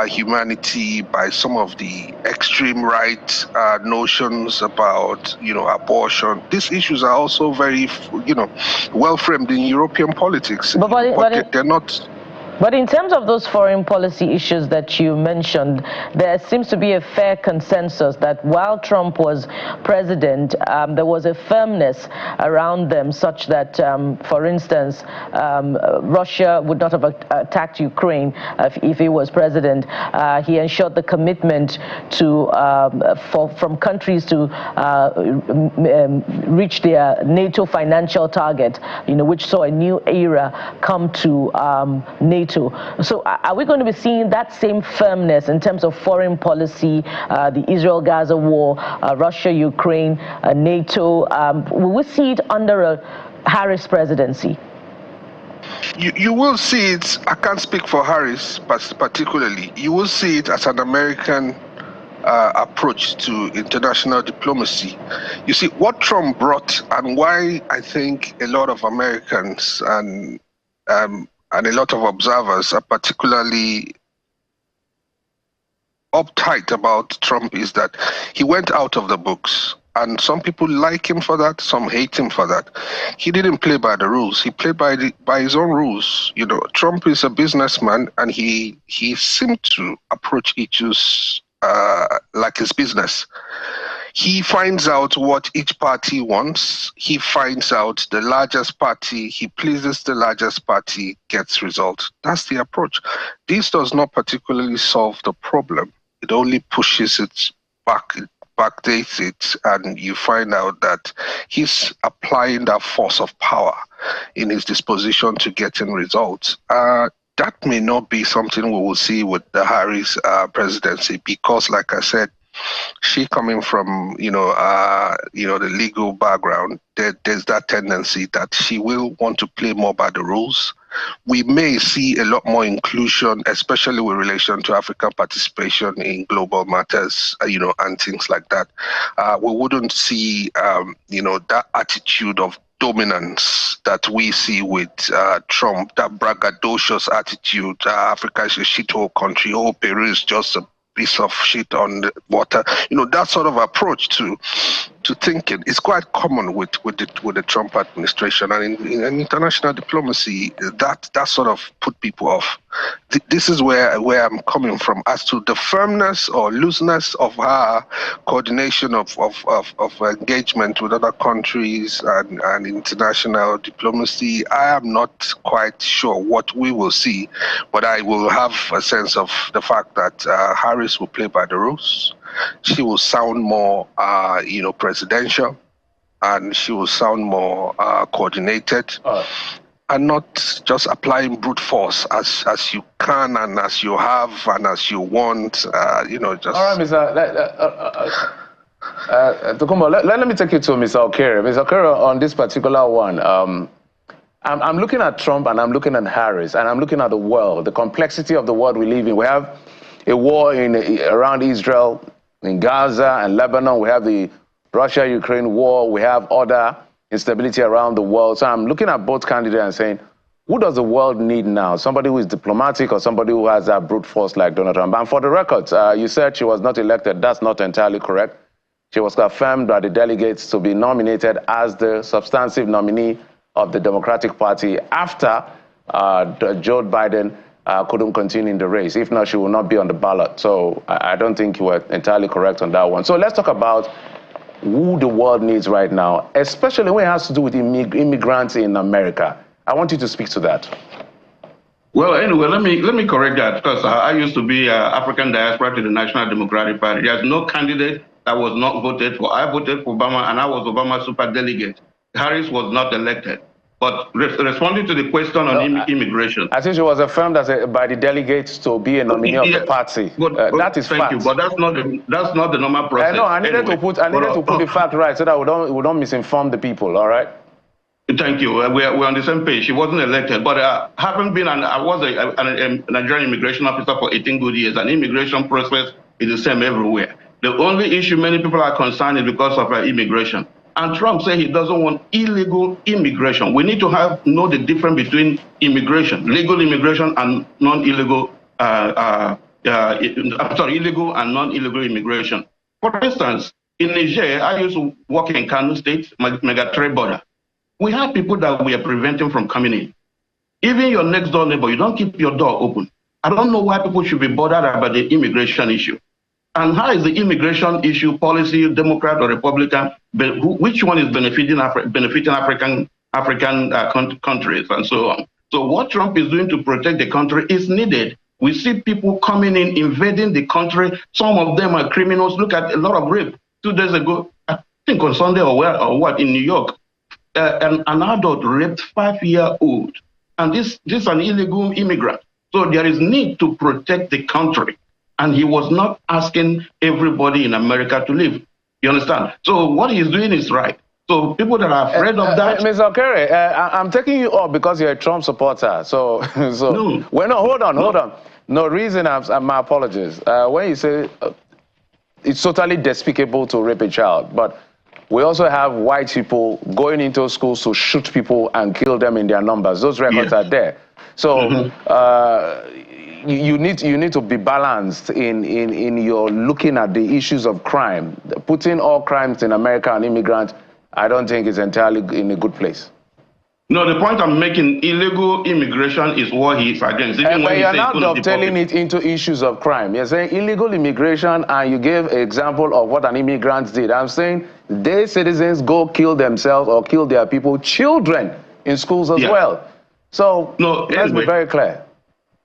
humanity by some of the extreme right notions about, abortion. These issues are also very, well framed in European politics, but they're not. But in terms of those foreign policy issues that you mentioned, there seems to be a fair consensus that while Trump was president, there was a firmness around them such that, for instance, Russia would not have attacked Ukraine if he was president. He ensured the commitment to from countries to reach their NATO financial target, which saw a new era come to NATO. So are we going to be seeing that same firmness in terms of foreign policy, the Israel-Gaza war, Russia-Ukraine, NATO? Will we see it under a Harris presidency? You will see it. I can't speak for Harris, but particularly, you will see it as an American approach to international diplomacy. You see, what Trump brought and why I think a lot of Americans and a lot of observers are particularly uptight about Trump is that he went out of the books. And some people like him for that, some hate him for that. He didn't play by the rules. He played by his own rules. Trump is a businessman, and he seemed to approach issues like his business. He finds out what each party wants. He finds out the largest party. He pleases the largest party, gets results. That's the approach. This does not particularly solve the problem. It only pushes it back, it backdates it, and you find out that he's applying that force of power in his disposition to getting results. That may not be something we will see with the Harris presidency because, like I said, she coming from, the legal background, there's that tendency that she will want to play more by the rules. We may see a lot more inclusion, especially with relation to African participation in global matters, and things like that. We wouldn't see, that attitude of dominance that we see with Trump, that braggadocious attitude, Africa is a shithole country, Peru is just a piece of shit on the water. That sort of approach to thinking is quite common with the Trump administration, and in international diplomacy, that sort of put people off. This is where I'm coming from as to the firmness or looseness of her coordination of engagement with other countries and international diplomacy. I am not quite sure what we will see, but I will have a sense of the fact that Harris will play by the rules. She will sound more, presidential, and she will sound more coordinated, and not just applying brute force as you can and as you have and as you want. Just. All right, Mr. Tokumbo, let me take you to Mr. Okere. Mr. Okere, on this particular one, I'm looking at Trump and I'm looking at Harris and I'm looking at the world, the complexity of the world we live in. We have a war around Israel, in Gaza and Lebanon. We have the Russia-Ukraine war. We have other instability around the world. So I'm looking at both candidates and saying, who does the world need now? Somebody who is diplomatic or somebody who has that brute force like Donald Trump? And for the record, you said she was not elected. That's not entirely correct. She was confirmed by the delegates to be nominated as the substantive nominee of the Democratic Party after Joe Biden couldn't continue in the race. If not, she will not be on the ballot. So I don't think you were entirely correct on that one. So let's talk about who the world needs right now, especially when it has to do with immigrants in America. I want you to speak to that. Well, anyway, let me correct that, because I used to be African diaspora to the National Democratic Party. There's no candidate that was not voted for. I voted for Obama, and I was Obama's super delegate. Harris was not elected. But responding to the question on immigration, I think she was affirmed by the delegates to be a nominee of the party. That is fact. Thank you, but that's not the normal process. I know. I needed to put the fact right so that we don't misinform the people. All right. Thank you. We're on the same page. She wasn't elected, but I was a Nigerian immigration officer for 18 good years, and immigration process is the same everywhere. The only issue many people are concerned is because of immigration. And Trump said he doesn't want illegal immigration. We need to know the difference between immigration, legal immigration and non-illegal, illegal and non-illegal immigration. For instance, in Niger, I used to work in Kano State, mega trade border. We have people that we are preventing from coming in. Even your next door neighbor, you don't keep your door open. I don't know why people should be bothered about the immigration issue. And how is the immigration issue policy, Democrat or Republican, which one is benefiting African countries and so on? So what Trump is doing to protect the country is needed. We see people coming in, invading the country. Some of them are criminals. Look at a lot of rape. 2 days ago, I think on Sunday in New York, an adult raped 5-year-old. And this is an illegal immigrant. So there is need to protect the country. And he was not asking everybody in America to leave. You understand? So what he's doing is right. So people that are afraid of that... Mr. Okere, I'm taking you up because you're a Trump supporter. So no. Well, no, hold on. No reason, my apologies. When you say it's totally despicable to rape a child, but we also have white people going into schools to shoot people and kill them in their numbers. Those records are there. So you need to be balanced in your looking at the issues of crime. Putting all crimes in America and immigrants, I don't think is entirely in a good place. No, the point I'm making, illegal immigration is what he's against. Even when you're not dovetailing it into issues of crime. You're saying illegal immigration, and you gave an example of what an immigrant did. I'm saying their citizens go kill themselves or kill their people, children in schools as well. So let's be very clear.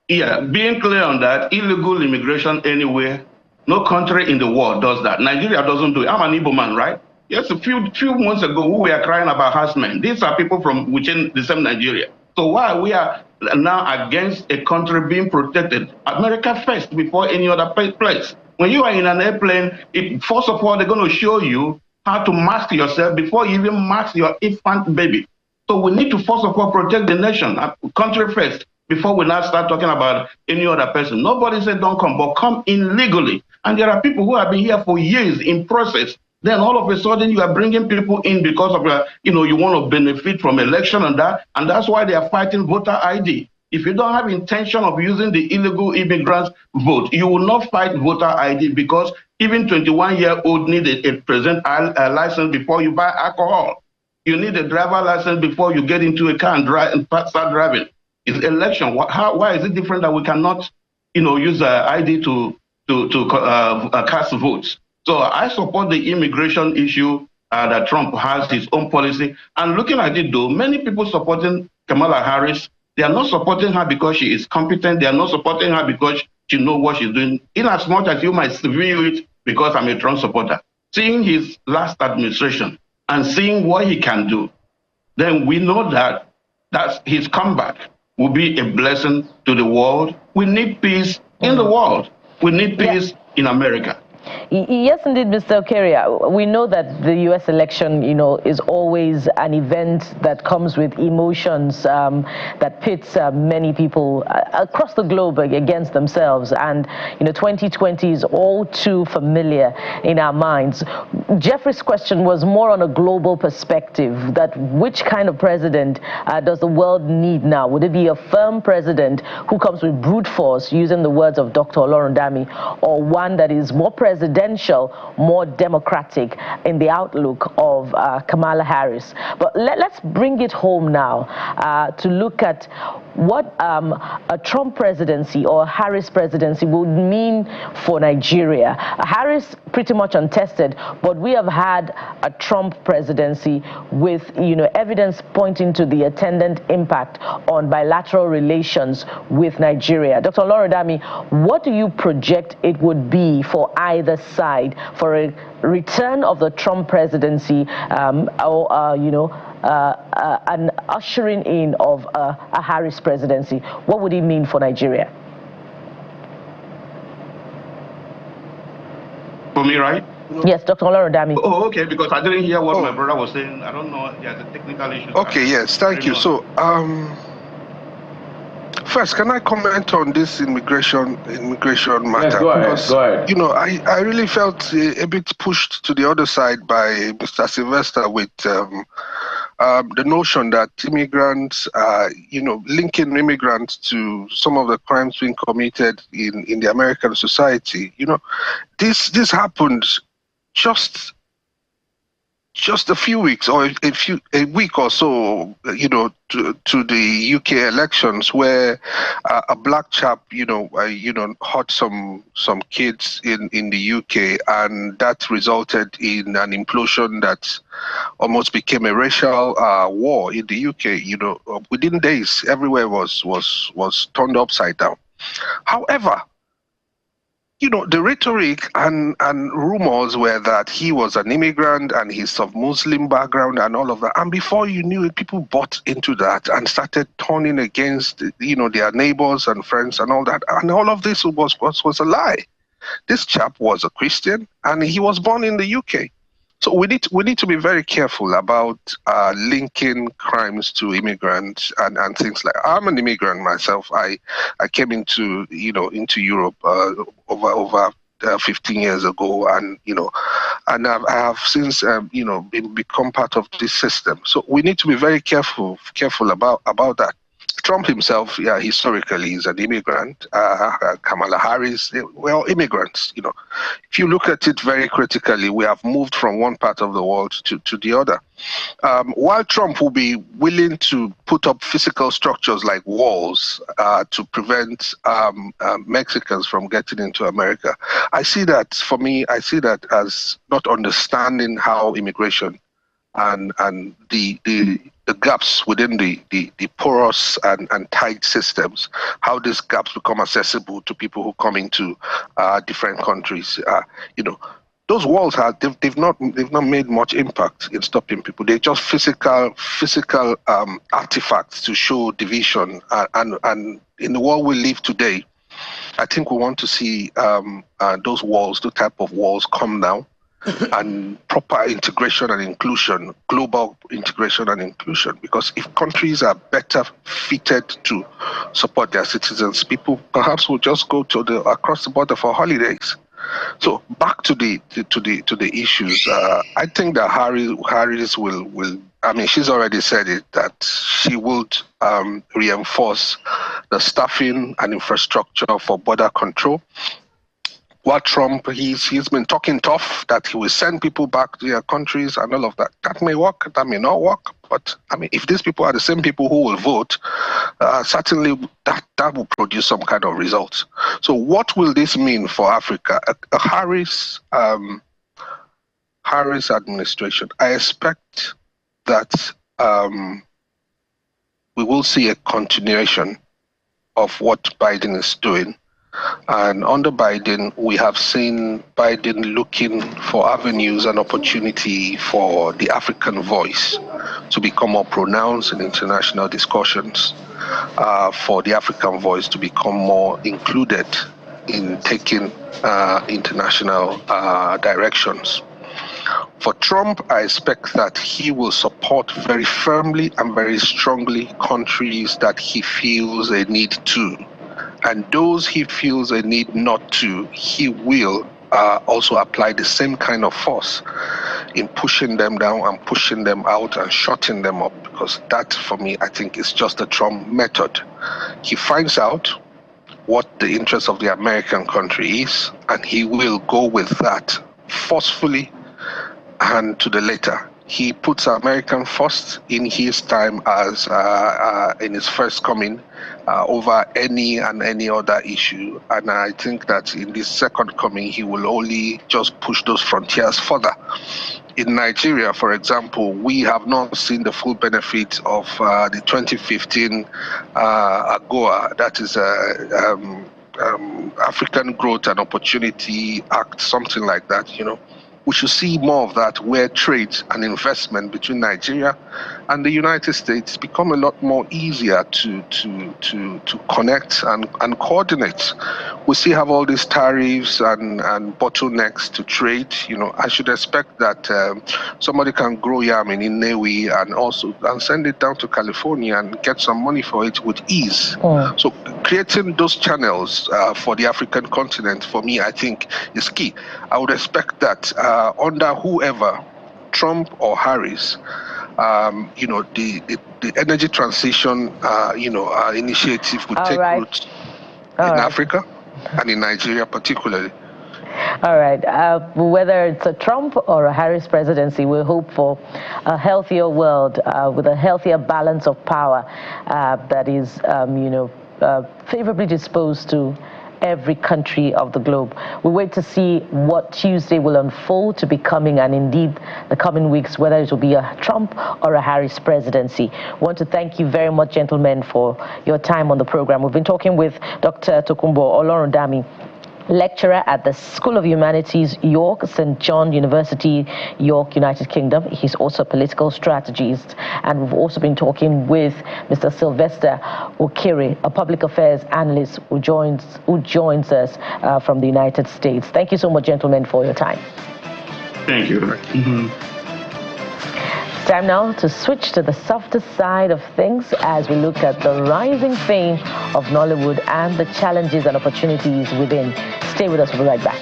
Yeah, being clear on that, illegal immigration anywhere, no country in the world does that. Nigeria doesn't do it. I'm an Igbo man, right? Yes, a few months ago, we were crying about harassment. These are people from within the same Nigeria. So why we are now against a country being protected? America first before any other place. When you are in an airplane, first of all, they're going to show you how to mask yourself before you even mask your infant baby. So we need to first of all protect the nation, country first, before we now start talking about any other person. Nobody said don't come, but come in legally. And there are people who have been here for years in process. Then all of a sudden you are bringing people in because of, you want to benefit from election and that. And that's why they are fighting voter ID. If you don't have intention of using the illegal immigrants vote, you will not fight voter ID because even 21-year-old need a present license before you buy alcohol. You need a driver license before you get into a car and start driving. It's election. Why is it different that we cannot, use ID to cast votes? So I support the immigration issue that Trump has his own policy. And looking at it, though, many people supporting Kamala Harris, they are not supporting her because she is competent. They are not supporting her because she knows what she's doing. In as much as you might view it because I'm a Trump supporter, seeing his last administration and seeing what he can do, then we know that his comeback will be a blessing to the world. We need peace in the world. We need peace in America. Yes, indeed, Mr. Okere. We know that the U.S. election, is always an event that comes with emotions that pits many people across the globe against themselves. And, 2020 is all too familiar in our minds. Jeffrey's question was more on a global perspective, that which kind of president does the world need now? Would it be a firm president who comes with brute force, using the words of Dr. Olorundami, or one that is more presidential, more democratic in the outlook of Kamala Harris? But let's bring it home now to look at what a Trump presidency or a Harris presidency would mean for Nigeria. Harris pretty much untested, but we have had a Trump presidency with evidence pointing to the attendant impact on bilateral relations with Nigeria. Dr. Olorundami, what do you project it would be for either side for a return of the Trump presidency or an ushering in of a Harris presidency? What would it mean for Nigeria? For me, right? Yes, Dr. Olorundami. Oh, okay, because I didn't hear what my brother was saying. I don't know. There's a technical issue. Okay, yes, thank you. So, First, can I comment on this immigration matter? Yes, go ahead. Because, go ahead. you know, I really felt a bit pushed to the other side by Mr. Sylvester with the notion that immigrants, you know, linking immigrants to some of the crimes being committed in the American society. You know, this happened just a few weeks or a week or so, you know, to the UK elections, where a black chap, hurt some kids in the UK, and that resulted in an implosion that almost became a racial war in the UK. You know, within days, everywhere was turned upside down. However, you know, the rhetoric and rumors were that he was an immigrant and he's of Muslim background and all of that. And before you knew it, people bought into that and started turning against, you know, their neighbors and friends and all that. And all of this was a lie. This chap was a Christian and he was born in the UK. So we need to be very careful about linking crimes to immigrants and things like. I'm an immigrant myself. I came into Europe over 15 years ago, and I have since become part of this system. So we need to be very careful about that. Trump himself, yeah, historically is an immigrant. Kamala Harris, we're all immigrants. You know, if you look at it very critically, we have moved from one part of the world to the other. While Trump will be willing to put up physical structures like walls to prevent Mexicans from getting into America, I see that as not understanding how immigration and the gaps within the porous and tight systems, how these gaps become accessible to people who come into different countries. Those walls they've not made much impact in stopping people. They're just physical artifacts to show division. And in the world we live today, I think we want to see those walls, the type of walls, come down. And proper integration and inclusion, global integration and inclusion. Because if countries are better fitted to support their citizens, people perhaps will just go across the border for holidays. So back to the issues. I think that Harris will. I mean, she's already said it, that she would reinforce the staffing and infrastructure for border control. While Trump, he's been talking tough that he will send people back to their countries and all of that. That may work, that may not work. But I mean, if these people are the same people who will vote, certainly that will produce some kind of results. So what will this mean for Africa? A Harris administration, I expect that we will see a continuation of what Biden is doing. And under Biden, we have seen Biden looking for avenues and opportunity for the African voice to become more pronounced in international discussions, for the African voice to become more included in taking international directions. For Trump, I expect that he will support very firmly and very strongly countries that he feels a need to. And those he feels a need not to, he will also apply the same kind of force in pushing them down and pushing them out and shutting them up, because that, for me, I think is just the Trump method. He finds out what the interest of the American country is, and he will go with that forcefully and to the letter. He puts American first in his time as in his first coming over any and any other issue. And I think that in this second coming, he will only just push those frontiers further. In Nigeria, for example, we have not seen the full benefit of the 2015 AGOA, that is African Growth and Opportunity Act, something like that, you know. we should see more of that, where trade and investment between Nigeria and the United States become a lot more easier to connect and coordinate. We still have all these tariffs and bottlenecks to trade. You know, I should expect that somebody can grow yam in Nnewi and send it down to California and get some money for it with ease. So creating those channels for the African continent, for me, I think is key. I would expect that under whoever, Trump or Harris, you know, the energy transition, you know, initiative would take root in Africa and in Nigeria particularly. All right. Whether it's a Trump or a Harris presidency, we hope for a healthier world with a healthier balance of power that is, you know, favorably disposed to every country of the globe. We wait to see what Tuesday will unfold to be coming, and indeed the coming weeks, whether it will be a Trump or a Harris presidency. I want to thank you very much, gentlemen, for your time on the program. We've been talking with Dr. Tokunbo Olorundami, lecturer at the School of Humanities, York, St. John University, York, United Kingdom. He's also a political strategist. And we've also been talking with Mr. Sylvester Okere, a public affairs analyst who joins us from the United States. Thank you so much, gentlemen, for your time. Thank you. Time now to switch to the softer side of things as we look at the rising fame of Nollywood and the challenges and opportunities within. Stay with us, we'll be right back.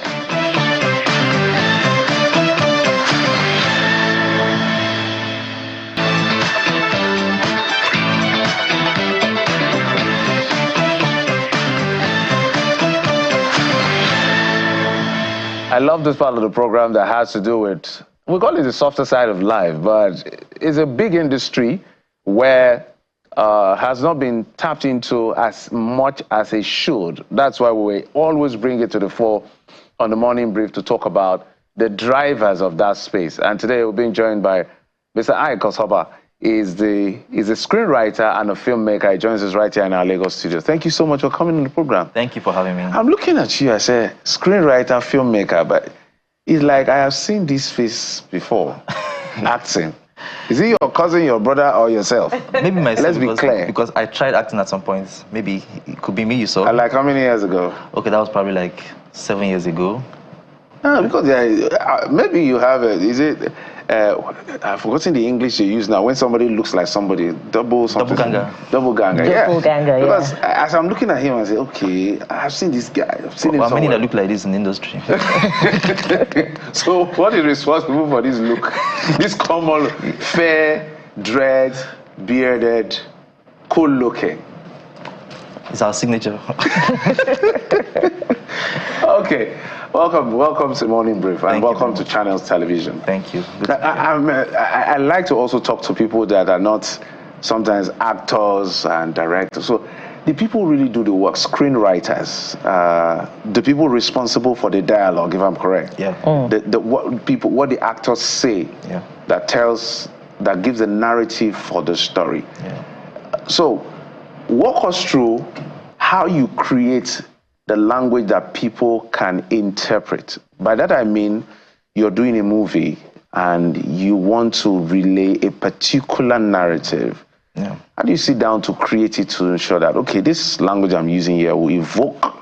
I love this part of the program that has to do with, we call it the softer side of life, but it's a big industry where has not been tapped into as much as it should. That's why we always bring it to the fore on the morning brief to talk about the drivers of that space. And today we're being joined by Mr. Ike Kosoba. He's a screenwriter and a filmmaker. He joins us right here in our Lagos studio. Thank you so much for coming on the program. Thank you for having me. I'm looking at you as a screenwriter, filmmaker, but it's like I have seen this face before, acting. Is it your cousin, your brother, or yourself? Maybe myself. Let's be clear. Because I tried acting at some point. Maybe it could be me you saw. And like how many years ago? Okay, that was probably like 7 years ago. Ah, because maybe you have I've forgotten the English you use now. When somebody looks like somebody, double something. Double ganger. Double ganger, Double ganger, yeah. Because as I'm looking at him, I say, okay, I've seen this guy. I've seen him somewhere. Many that look like this in the industry. So what is responsible for this look? This common, fair, dread, bearded, cool looking. It's our signature. Okay. Welcome to Morning Brief, and welcome to Channels Television. Thank you. I like to also talk to people that are not sometimes actors and directors. So the people really do the work, screenwriters, the people responsible for the dialogue, if I'm correct. Yeah. What the actors say, yeah, that gives a narrative for the story. Yeah. So walk us through how you create the language that people can interpret. By that I mean you're doing a movie and you want to relay a particular narrative. Yeah. How do you sit down to create it to ensure that, okay, this language I'm using here will evoke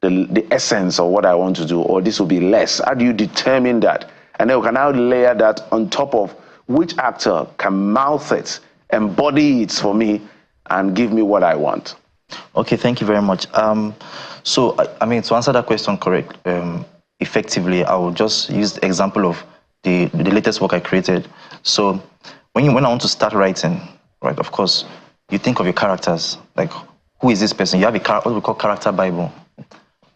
the essence of what I want to do, or this will be less? How do you determine that? And then we can now layer that on top of which actor can mouth it, embody it for me, and give me what I want. Okay, thank you very much. So, I mean, to answer that question correct, effectively, I will just use the example of the latest work I created. So, when I want to start writing, right, of course, you think of your characters. Like, who is this person? You have what we call character Bible.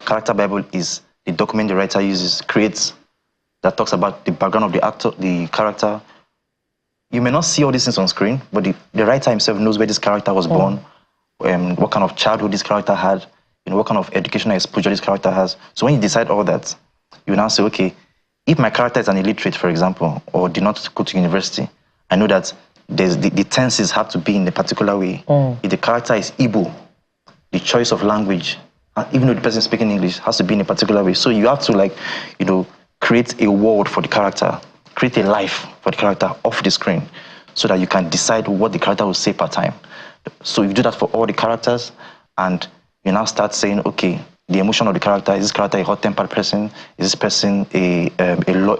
Character Bible is the document the writer creates, that talks about the background of the actor, the character. You may not see all these things on screen, but the writer himself knows where this character was born, what kind of childhood this character had, what kind of educational exposure this character has. So when you decide all that, you now say, okay, if my character is an illiterate, for example, or did not go to university, I know that the tenses have to be in a particular way. If the character is Igbo, the choice of language, even though the person speaking English, has to be in a particular way. So you have to, like, create a world for the character, create a life for the character off the screen, so that you can decide what the character will say per time. So you do that for all the characters, and you now start saying, okay, the emotion of the character, is this character a hot-tempered person? Is this person a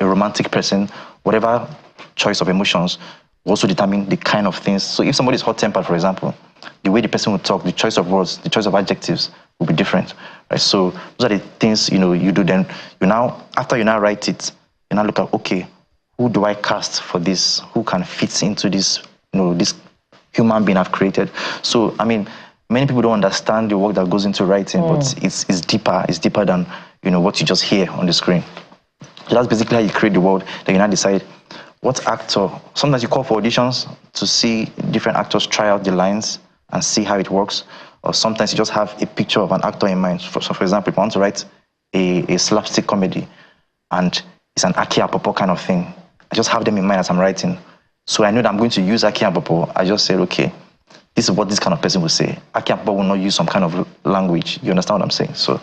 romantic person? Whatever choice of emotions will also determine the kind of things. So if somebody is hot-tempered, for example, the way the person will talk, the choice of words, the choice of adjectives will be different, right? So those are the things, you do. Then after you now write it, you now look at, okay, who do I cast for this? Who can fit into this, this human being I've created? So, I mean, many people don't understand the work that goes into writing, but it's deeper. It's deeper than, what you just hear on the screen. So that's basically how you create the world. Then you now decide what actor. Sometimes you call for auditions to see different actors try out the lines and see how it works. Or sometimes you just have a picture of an actor in mind. So for example, if I want to write a slapstick comedy and it's an Aki Apopo kind of thing, I just have them in mind as I'm writing. So I know that I'm going to use Aki Apopo. I just said, okay, this is what this kind of person will say. Aki Apopo will not use some kind of language. You understand what I'm saying? So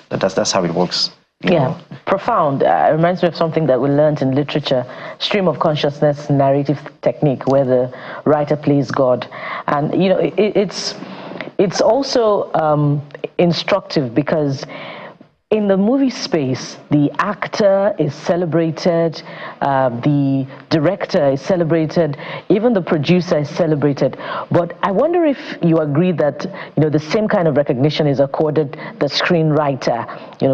that's how it works. You know. Profound. It reminds me of something that we learned in literature, stream of consciousness narrative technique, where the writer plays God. And, it's also instructive because in the movie space, the actor is celebrated, the director is celebrated, even the producer is celebrated. But I wonder if you agree that, the same kind of recognition is accorded the screenwriter,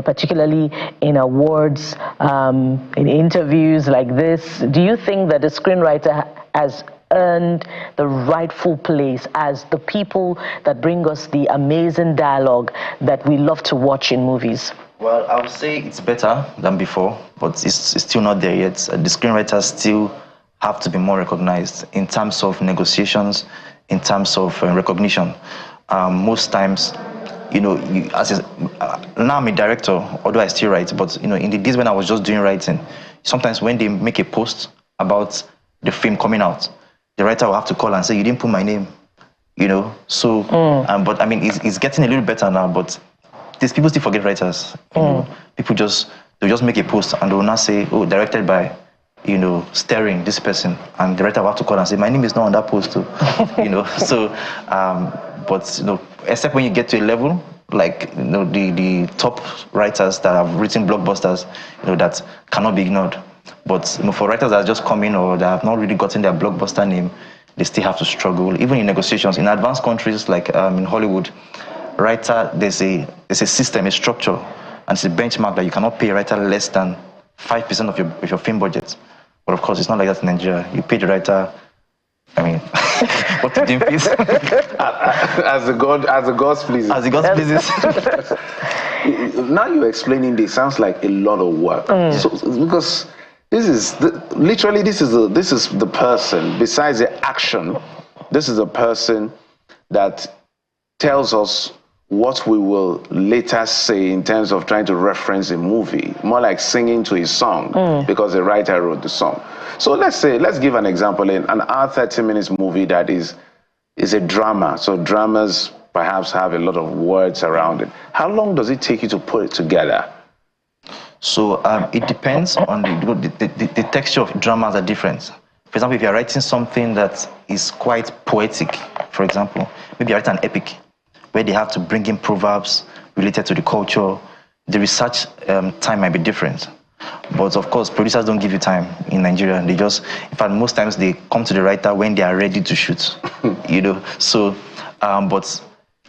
particularly in awards, in interviews like this. Do you think that the screenwriter has earned the rightful place as the people that bring us the amazing dialogue that we love to watch in movies? Well, I would say it's better than before, but it's still not there yet. The screenwriters still have to be more recognized in terms of negotiations, in terms of recognition. Most times, now I'm a director, although I still write, but in the days when I was just doing writing, sometimes when they make a post about the film coming out, the writer will have to call and say, you didn't put my name, So, but I mean, it's getting a little better now, but these people still forget writers. People they'll just make a post and they will not say, oh, directed by, starring this person. And the writer will have to call and say, my name is not on that post too, So, but, except when you get to a level, like, the top writers that have written blockbusters, that cannot be ignored. But for writers that are just coming or that have not really gotten their blockbuster name, they still have to struggle. Even in negotiations, in advanced countries like in Hollywood, writer, there's a system, a structure, and it's a benchmark that you cannot pay a writer less than 5% of your film budget. But of course, it's not like that in Nigeria. You pay the writer, I mean, what to do, please? As the gods pleases. As the gods pleases. Now you're explaining this, sounds like a lot of work. So, because this is literally this is the person, besides the action, this is the person that tells us what we will later say in terms of trying to reference a movie, more like singing to a song because the writer wrote the song. So let's give an example in an hour 30 minutes movie that is a drama. So dramas perhaps have a lot of words around it. How long does it take you to put it together? So it depends on the texture of dramas are different. For example, if you're writing something that is quite poetic, for example, maybe you write an epic where they have to bring in proverbs related to the culture, the research time might be different. But of course, producers don't give you time in Nigeria. They in fact, most times they come to the writer when they are ready to shoot, So, but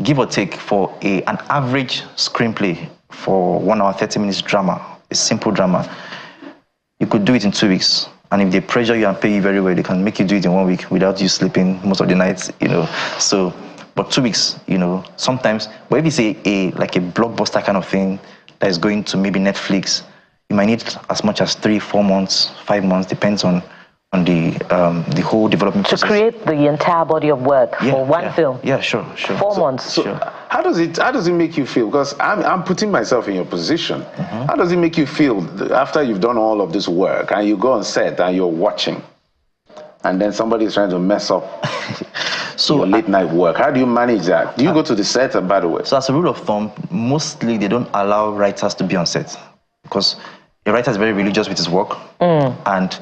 give or take for an average screenplay for 1 hour, 30 minutes drama, a simple drama, you could do it in 2 weeks. And if they pressure you and pay you very well, they can make you do it in 1 week without you sleeping most of the nights, So, but 2 weeks, sometimes, but if it's like a blockbuster kind of thing that is going to maybe Netflix, you might need as much as 3, 4 months, 5 months, depends on the whole development process. To create the entire body of work for one film. Yeah, sure. 4 months. So how does it make you feel? Because I'm putting myself in your position. How does it make you feel after you've done all of this work and you go on set and you're watching, and then somebody is trying to mess up your late night work? How do you manage that? Do you go to the set, by the way? So as a rule of thumb, mostly they don't allow writers to be on set because a writer is very religious with his work, and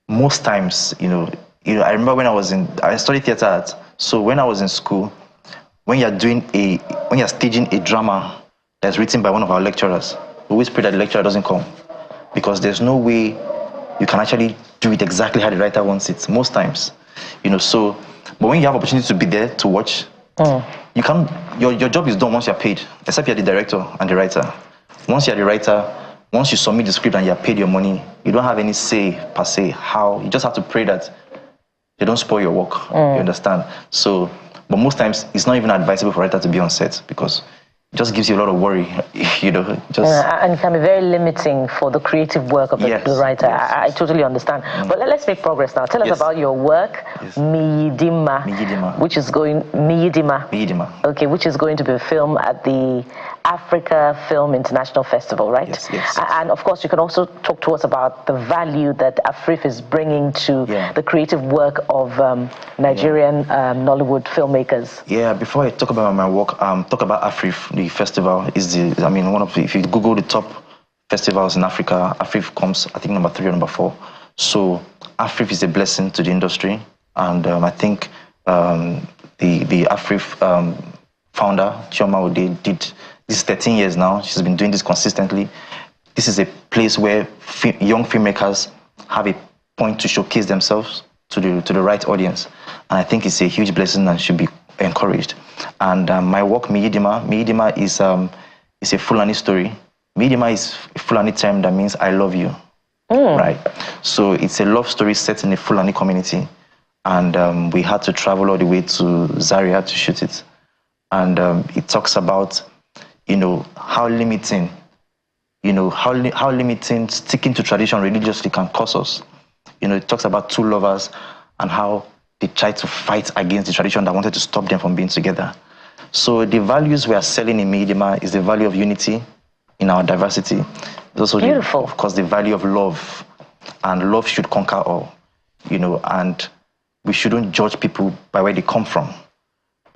most times, I remember when I studied theater art. So when I was in school, when you're staging a drama that's written by one of our lecturers, we always pray that the lecturer doesn't come, because there's no way you can actually do it exactly how the writer wants it most times, So, but when you have opportunity to be there to watch, you can't. Your job is done once you're paid, except you're the director and the writer. Once you're the writer, once you submit the script and you're paid your money, you don't have any say per se how. You just have to pray that they don't spoil your work. You understand? So, but most times it's not even advisable for a writer to be on set, because it just gives you a lot of worry, and it can be very limiting for the creative work of the writer. Yes. I totally understand. But let's make progress now. Tell us about your work, Miyidima, which is going Miyidima. Okay, which is going to be a film at the Africa Film International Festival, right? Yes. And of course, you can also talk to us about the value that AFRIF is bringing to the creative work of Nigerian Nollywood filmmakers. Yeah, before I talk about my work, talk about AFRIF. The festival is one of the, if you Google the top festivals in Africa, AFRIF comes, I think, number 3 or number 4. So AFRIF is a blessing to the industry, and I think the AFRIF founder, Chioma Ode, did this 13 years now. She's been doing this consistently. This is a place where young filmmakers have a point to showcase themselves to the right audience, and I think it's a huge blessing and should be encouraged. And my work, Miyidima is a Fulani story. Miyidima is a Fulani term that means I love you, right? So it's a love story set in a Fulani community, and we had to travel all the way to Zaria to shoot it. And it talks about, how limiting, how limiting sticking to tradition religiously can cause us. It talks about 2 lovers and how they tried to fight against the tradition that wanted to stop them from being together. So the values we are selling in Miyidima is the value of unity in our diversity. It's also, beautiful. Of course, the value of love, and love should conquer all, and we shouldn't judge people by where they come from,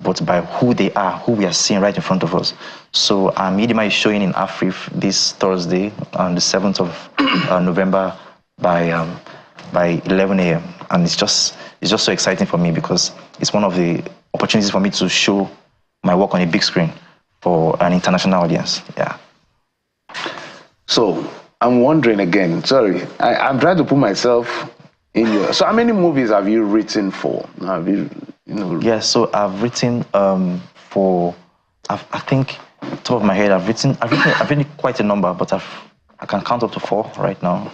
but by who they are, who we are seeing right in front of us. So Miyidima is showing in AFRIF this Thursday, on the 7th of November by 11 a.m. And it's just so exciting for me, because it's one of the opportunities for me to show my work on a big screen for an international audience. Yeah. So I'm wondering again, sorry, I'm trying to put myself in your... So how many movies have you written for? Have you, Yeah, so I've written for, I think, top of my head, I've written quite a number, but I can count up to 4 right now.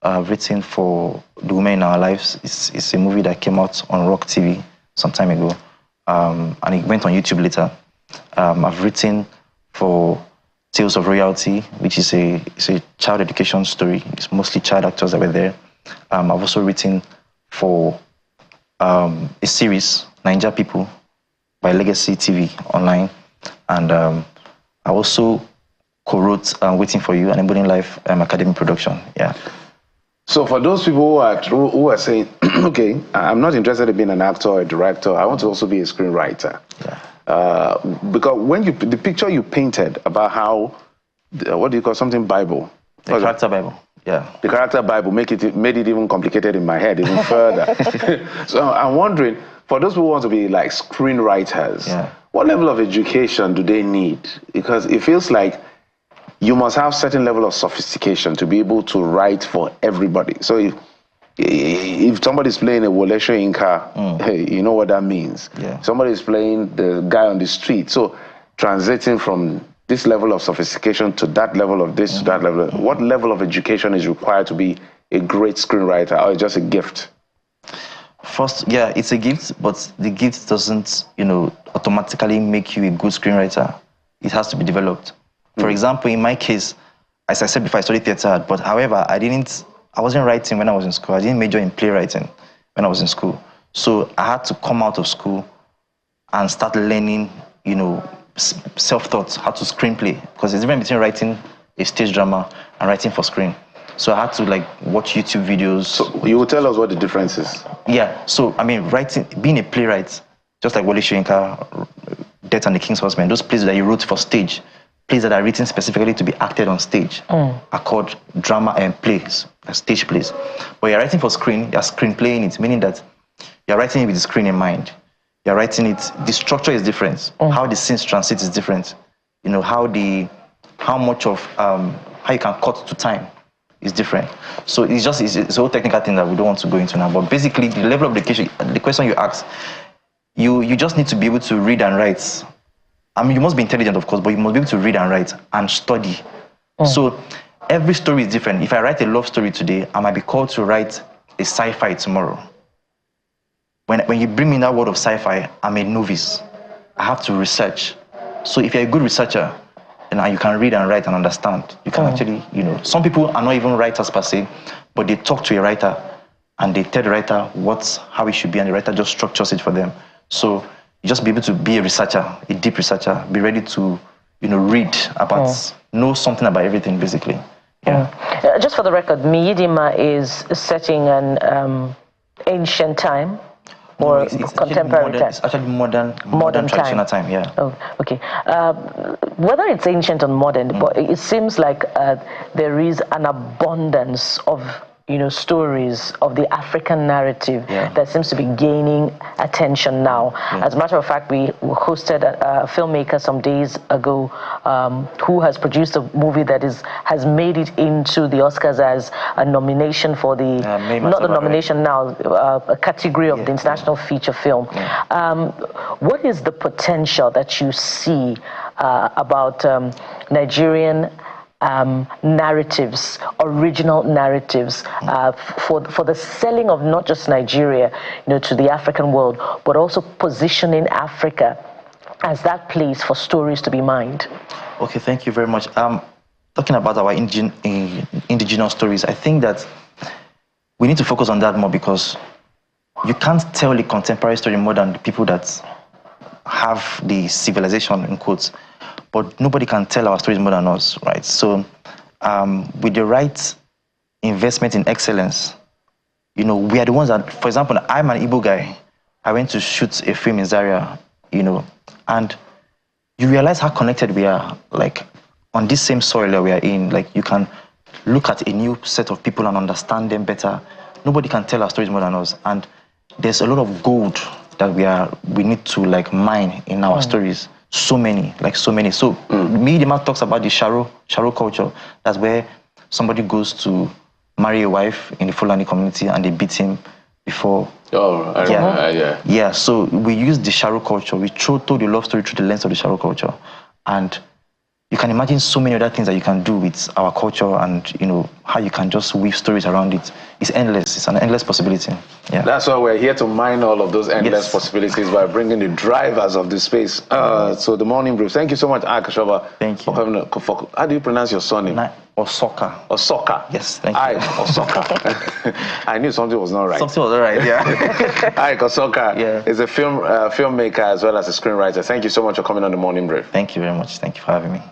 I've written for The Women in Our Lives. It's a movie that came out on Rock TV some time ago, and it went on YouTube later. I've written for Tales of Royalty, which is a child education story. It's mostly child actors that were there. I've also written for a series, Ninja People, by Legacy TV online, and I also co-wrote Waiting for You, an Embodying Life academic production. Yeah. So for those people who are saying, okay, I'm not interested in being an actor or a director, I want to also be a screenwriter. Yeah. Because when the picture you painted about how, what do you call something Bible? The character Bible. Yeah. The character Bible made it even complicated in my head, even further. So I'm wondering, for those who want to be like screenwriters, what level of education do they need? Because it feels like you must have certain level of sophistication to be able to write for everybody. So if somebody's playing a Wole Soyinka, hey, you know what that means. Yeah. Somebody's playing the guy on the street. So transiting from this level of sophistication to that level of this to that level, what level of education is required to be a great screenwriter, or just a gift? First, yeah, it's a gift, but the gift doesn't, automatically make you a good screenwriter. It has to be developed. For example, in my case, as I said before, I studied theater, but however, I wasn't writing when I was in school. I didn't major in playwriting when I was in school. So I had to come out of school and start learning, self-taught, how to screenplay, because there's a difference between writing a stage drama and writing for screen. So I had to watch YouTube videos. So you will tell us what the difference is? Yeah, so being a playwright, just like Wole Soyinka, Death and the King's Horseman, those plays that you wrote for stage, plays that are written specifically to be acted on stage are called drama and plays, stage plays. But you're writing for screen, you're screenplaying it, meaning that you're writing it with the screen in mind. You're writing it, the structure is different. How the scenes transit is different. You know, how much of, how you can cut to time is different. So it's a whole technical thing that we don't want to go into now. But basically, the level of the question you ask, you just need to be able to read and write. I mean, you must be intelligent, of course, but you must be able to read and write and study. So every story is different. If I write a love story today, I might be called to write a sci-fi tomorrow. When you bring me in that world of sci-fi, I'm a novice. I have to research. So if you're a good researcher, and you can read and write and understand, you can actually, you know, some people are not even writers per se, but they talk to a writer and they tell the writer how it should be, and the writer just structures it for them. So you just be able to be a researcher, a deep researcher, be ready to, you know, read about, know something about everything, basically. Yeah. Just for the record, Miyidima is setting an ancient time or it's contemporary time? It's actually modern traditional time, yeah. Oh, okay. Whether it's ancient or modern, but it seems like there is an abundance of, you know, stories of the African narrative that seems to be gaining attention now. As a matter of fact, we hosted a filmmaker some days ago who has produced a movie that has made it into the Oscars as a nomination for the, not the nomination now, a category of the international feature film. What is the potential that you see about Nigerian narratives, original narratives, for the selling of not just Nigeria, you know, to the African world, but also positioning Africa as that place for stories to be mined? Okay, thank you very much. Talking about our indigenous stories, I think that we need to focus on that more, because you can't tell a contemporary story more than the people that have the civilization, in quotes. But nobody can tell our stories more than us, right? So with the right investment in excellence, you know, we are the ones that, for example, I'm an Igbo guy. I went to shoot a film in Zaria, you know, and you realize how connected we are, like on this same soil that we are in. Like, you can look at a new set of people and understand them better. Nobody can tell our stories more than us. And there's a lot of gold that we need to like mine in our stories. So many. So Miyidima talks about the Sharo culture. That's where somebody goes to marry a wife in the Fulani community and they beat him before. Oh, I remember, yeah. So we use the Sharo culture. We told the love story through the lens of the Sharo culture. And you can imagine so many other things that you can do with our culture, and, you know, how you can just weave stories around it. It's endless. It's an endless possibility. Yeah. That's why we're here to mine all of those endless possibilities by bringing the drivers of the space. So the morning brief. Thank you so much, Akashoba. Thank you. How do you pronounce your surname? Osoka. Osoka. Yes, thank you. Osoka. I knew something was not right. Something was all right, yeah. Osoka is a filmmaker as well as a screenwriter. Thank you so much for coming on the morning brief. Thank you very much. Thank you for having me.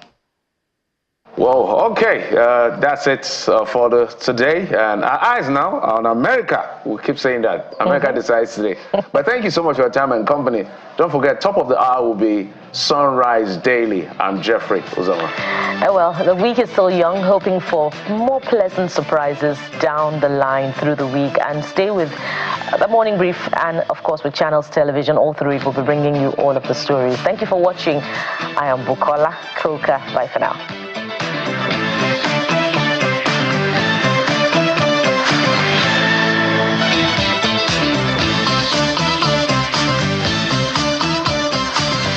Well, okay, that's it for today. And our eyes now are on America. We keep saying that. America decides today. But thank you so much for your time and company. Don't forget, top of the hour will be Sunrise Daily. I'm Jeffrey Uzoma. Well, the week is still young, hoping for more pleasant surprises down the line through the week. And stay with the Morning Brief and, of course, with Channels Television. All three will be bringing you all of the stories. Thank you for watching. I am Bukola Kroka. Bye for now.